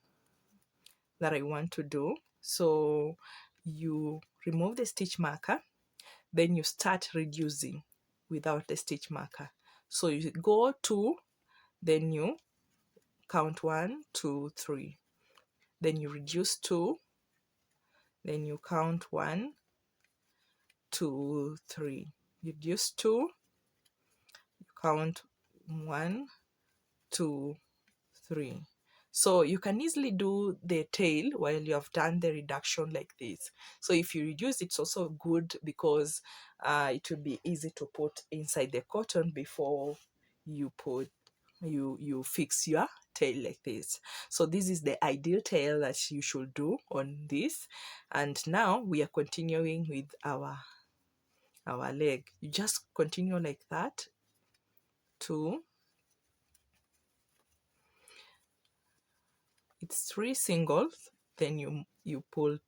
that I want to do. So you remove the stitch marker, then you start reducing without the stitch marker. So you go 2, then you count 1, 2, 3, then you reduce 2, then you count 1, 2, 3, reduce 2, you count 1, 2, 3. So you can easily do the tail while you have done the reduction like this. So if you reduce, it's also good because it will be easy to put inside the cotton before you put you fix your tail like this. So this is the ideal tail that you should do on this. And now we are continuing with our leg. You just continue like that. 2, it's 3 singles, then you pull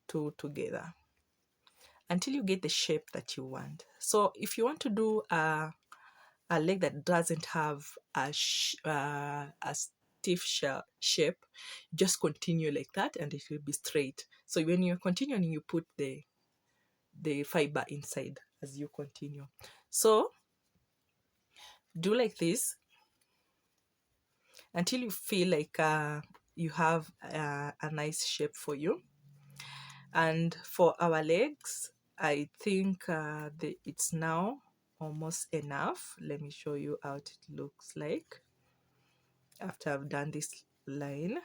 2 together until you get the shape that you want. So if you want to do a leg that doesn't have a stiff shape, just continue like that and it will be straight. So when you're continuing, you put the fiber inside as you continue. So do like this until you feel like you have a nice shape for you. And for our legs, I think it's now almost enough. Let me show you how it looks like after I've done this line.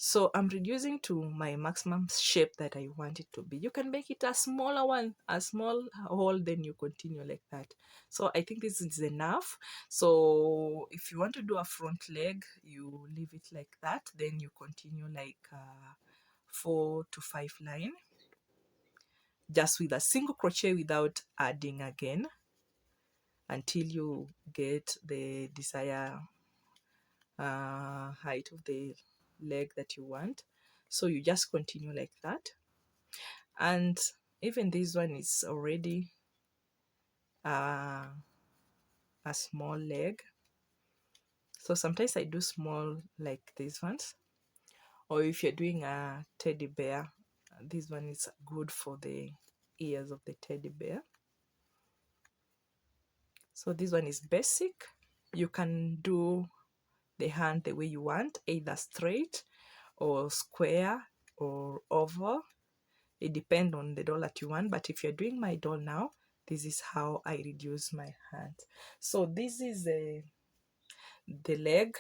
So I'm reducing to my maximum shape that I want it to be. You can make it a smaller one, a small hole, then you continue like that. So I think this is enough. So if you want to do a front leg, you leave it like that, then you continue like 4 to 5 line, just with a single crochet without adding again, until you get the desired height of the leg that you want. So you just continue like that. And even this one is already a small leg, So sometimes I do small like these ones, or if you're doing a teddy bear, this one is good for the ears of the teddy bear. So this one is basic. You can do the hand the way you want, either straight or square or oval. It depends on the doll that you want, but if you're doing my doll now, this is how I reduce my hand. So this is the leg,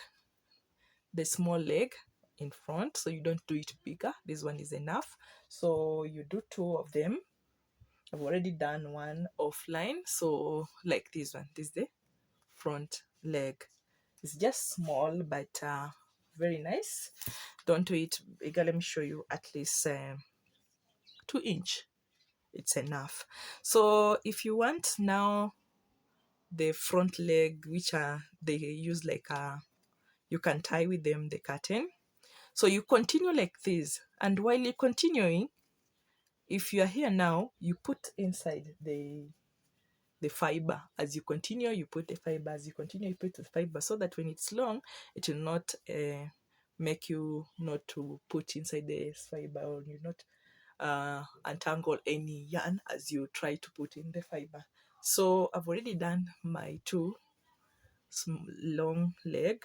the small leg in front, so you don't do it bigger. This one is enough. So you do two of them. I've already done one offline, so like this one, this is the front leg. It's just small, but very nice. Don't do it bigger. Let me show you at least 2 inch. It's enough. So if you want now the front leg, which are they use like you can tie with them the curtain. So you continue like this, and while you're continuing, if you are here now, you put inside the fiber. As you continue, you put the fiber. As you continue, you put the fiber, so that when it's long, it will not make you not to put inside the fiber, or you not untangle any yarn as you try to put in the fiber. So I've already done my two long leg.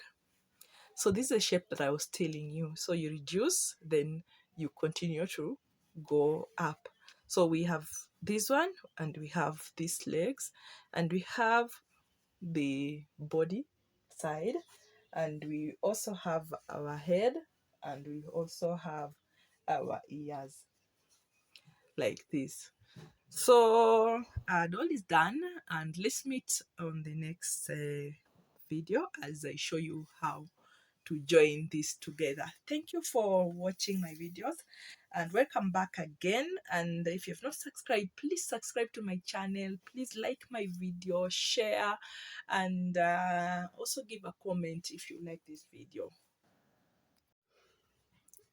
So this is the shape that I was telling you. So you reduce, then you continue to go up. So we have this one, and we have these legs, and we have the body side, and we also have our head, and we also have our ears, like this. So our doll is done, and let's meet on the next video as I show you how to join this together. Thank you for watching my videos, and welcome back again. And if you have not subscribed, please subscribe to my channel. Please like my video, share, and also give a comment if you like this video.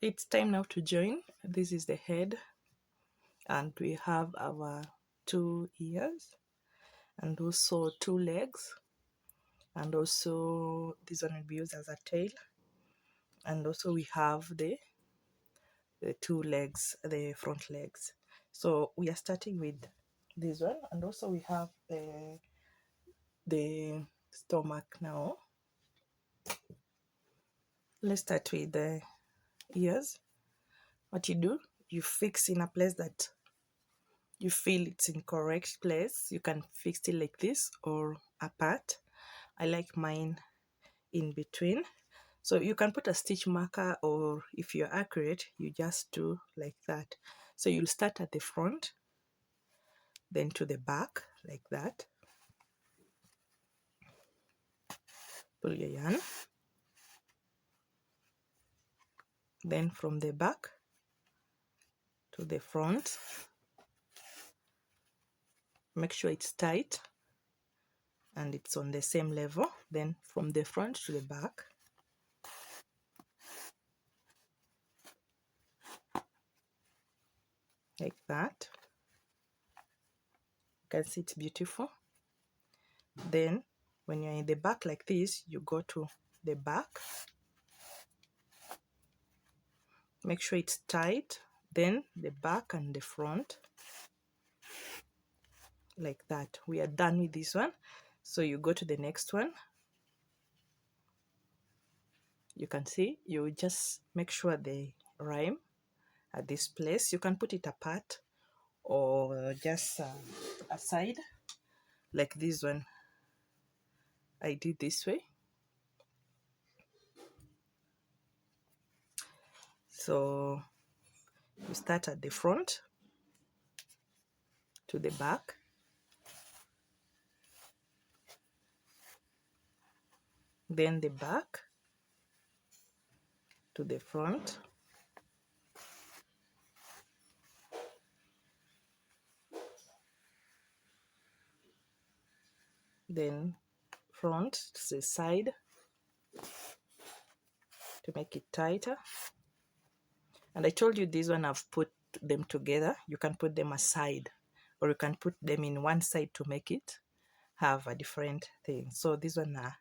It's time now to join. This is the head, and we have our 2 ears, and also 2 legs, and also this one will be used as a tail, and also we have the 2 legs, the front legs. So we are starting with this one, and also we have the stomach now. Let's start with the ears. What you do, you fix in a place that you feel it's in correct place. You can fix it like this or apart. I like mine in between. So you can put a stitch marker, or if you're accurate, you just do like that. So you'll start at the front, then to the back, like that. Pull your yarn. Then from the back to the front, make sure it's tight and it's on the same level. Then from the front to the back, like that. You can see it's beautiful. Then when you're in the back like this, you go to the back, make sure it's tight, then the back and the front, like that. We are done with this one. So you go to the next one. You can see, you just make sure they rhyme at this place. You can put it apart or just aside, like this one. I did this way. So you start at the front to the back, then the back to the front, then front to the side to make it tighter. And I told you this one I've put them together. You can put them aside, or you can put them in one side to make it have a different thing. So these one are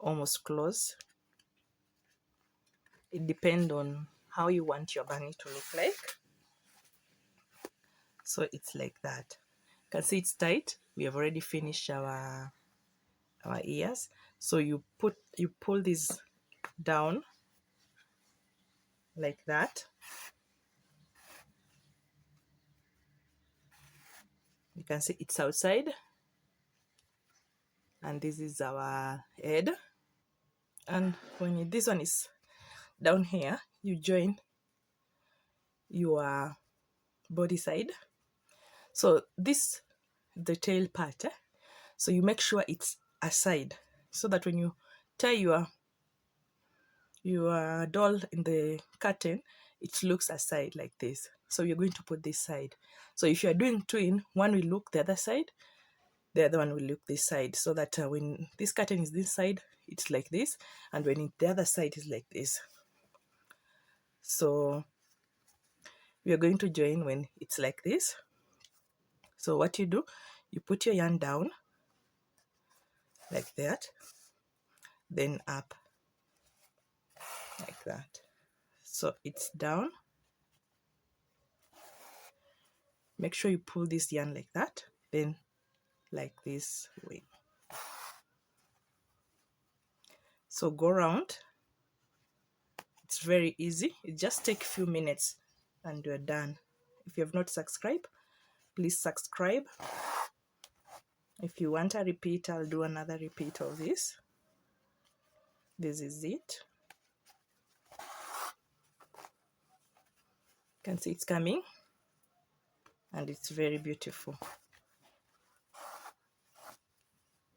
almost close. It depends on how you want your bunny to look like. So it's like that. You can see it's tight. We have already finished our ears. So you pull this down like that. You can see it's outside, and this is our head. And when this one is down here, you join your body side. So this the tail part, so you make sure it's aside, so that when you tie your doll in the curtain, it looks aside like this. So you're going to put this side. So if you're doing twin, one will look the other side, the other one will look this side, so that when this curtain is this side, it's like this, and when the other side is like this. So we are going to join when it's like this. So what you do, you put your yarn down like that, then up like that. So it's down. Make sure you pull this yarn like that, then like this way. So go around. It's very easy. It just takes a few minutes and you're done. If you have not subscribed, please subscribe. If you want a repeat, I'll do another repeat of this. This is it. You can see it's coming, and it's very beautiful.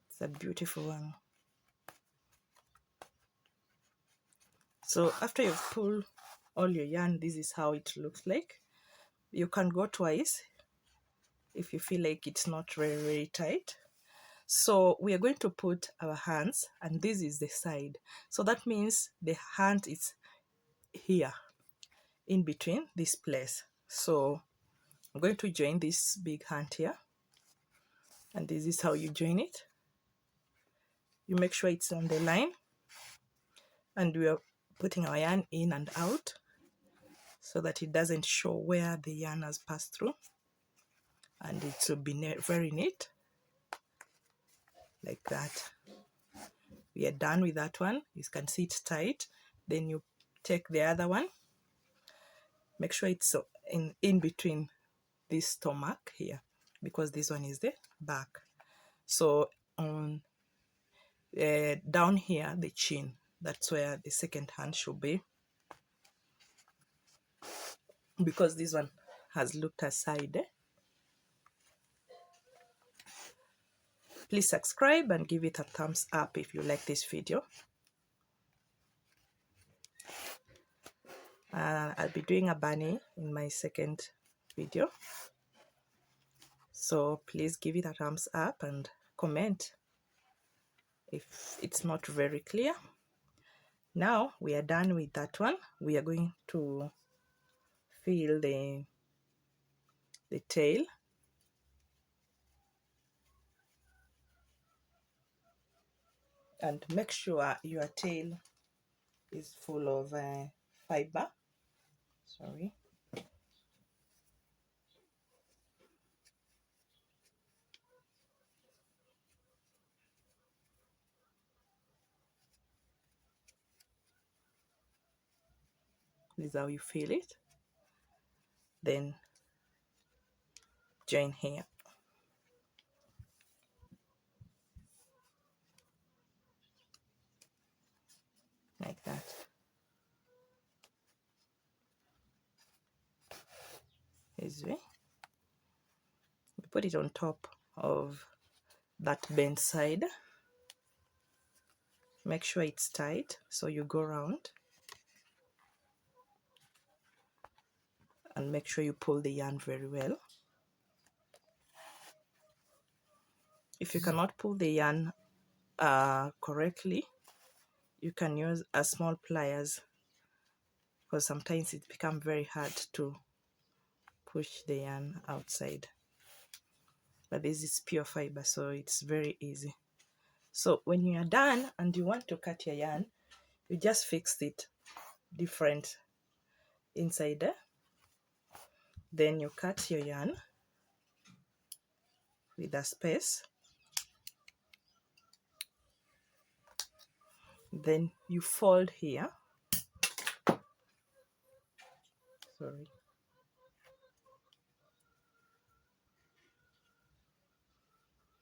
It's a beautiful one. So after you've pulled all your yarn, this is how it looks like. You can go twice if you feel like it's not very, very tight. So we are going to put our hands, and this is the side. So that means the hand is here, in between this place. So I'm going to join this big hand here, and this is how you join it. You make sure it's on the line, and we are putting our yarn in and out so that it doesn't show where the yarn has passed through, and it will be very neat like that. We are done with that one. You can see it's tight. Then you take the other one, make sure it's in between this stomach here, because this one is the back. So on down here, the chin, that's where the second hand should be, because this one has looked aside. Please subscribe and give it a thumbs up if you like this video. I'll be doing a bunny in my second video, so please give it a thumbs up and comment if it's not very clear. Now we are done with that one. We are going to fill the tail. And make sure your tail is full of fiber. Sorry. This is how you feel it. Then join here. Like that. This way. You put it on top of that bent side. Make sure it's tight, so you go around and make sure you pull the yarn very well. If you cannot pull the yarn correctly, you can use a small pliers, because sometimes it becomes very hard to push the yarn outside. But this is pure fiber, so it's very easy. So when you are done and you want to cut your yarn, you just fix it different inside there. Then you cut your yarn with a space. Then you fold here. Sorry.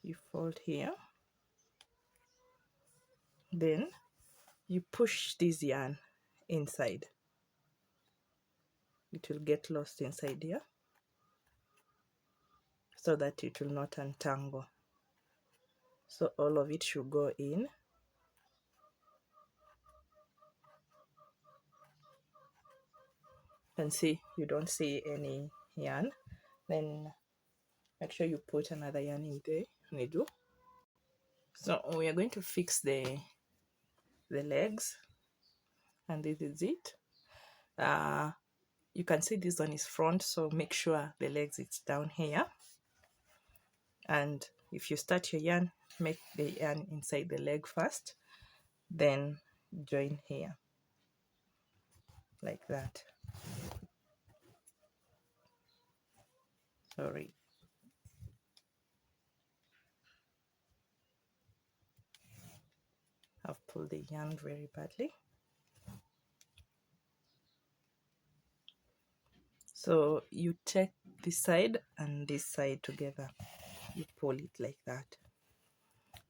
You fold here. Then you push this yarn inside. It will get lost inside here so that it will not untangle. So all of it should go in. You can see you don't see any yarn. Then make sure you put another yarn in there. And do. So we are going to fix the legs, and this is it. You can see this one is front, so make sure the legs is down here. And if you start your yarn, make the yarn inside the leg first, then join here like that. Sorry. I've pulled the yarn very badly. So you take this side and this side together. You pull it like that.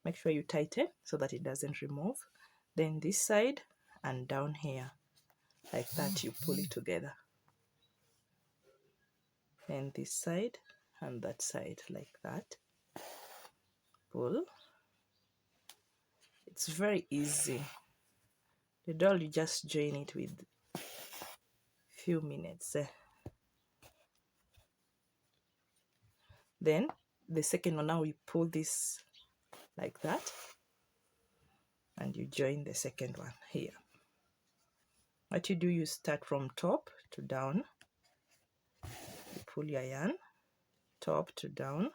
Make sure you tighten so that it doesn't remove. Then this side and down here like that, you pull it together. Then this side and that side like that. Pull. It's very easy. The doll, you just join it with few minutes. Then the second one, now we pull this like that, and you join the second one here. What you do, you start from top to down. You pull your yarn, top to down,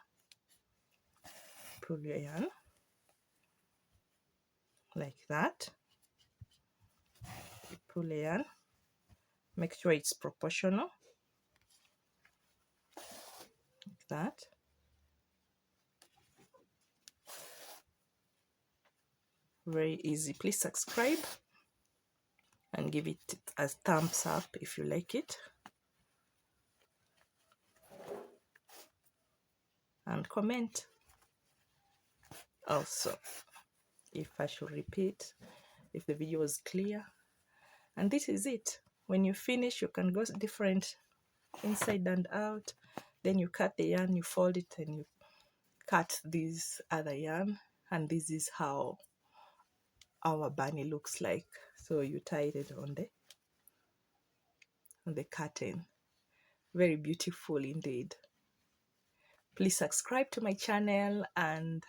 pull your yarn like that. You pull your yarn, make sure it's proportional like that. Very easy. Please subscribe and give it a thumbs up if you like it, and comment also if I should repeat, if the video was clear. And this is it. When you finish, you can go different inside and out. Then you cut the yarn, you fold it, and you cut this other yarn, and this is how our bunny looks like. So you tied it on the curtain. Very beautiful indeed. Please subscribe to my channel and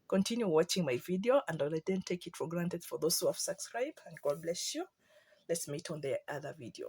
continue watching my video, and I don't take it for granted for those who have subscribed, and God bless you. Let's meet on the other video.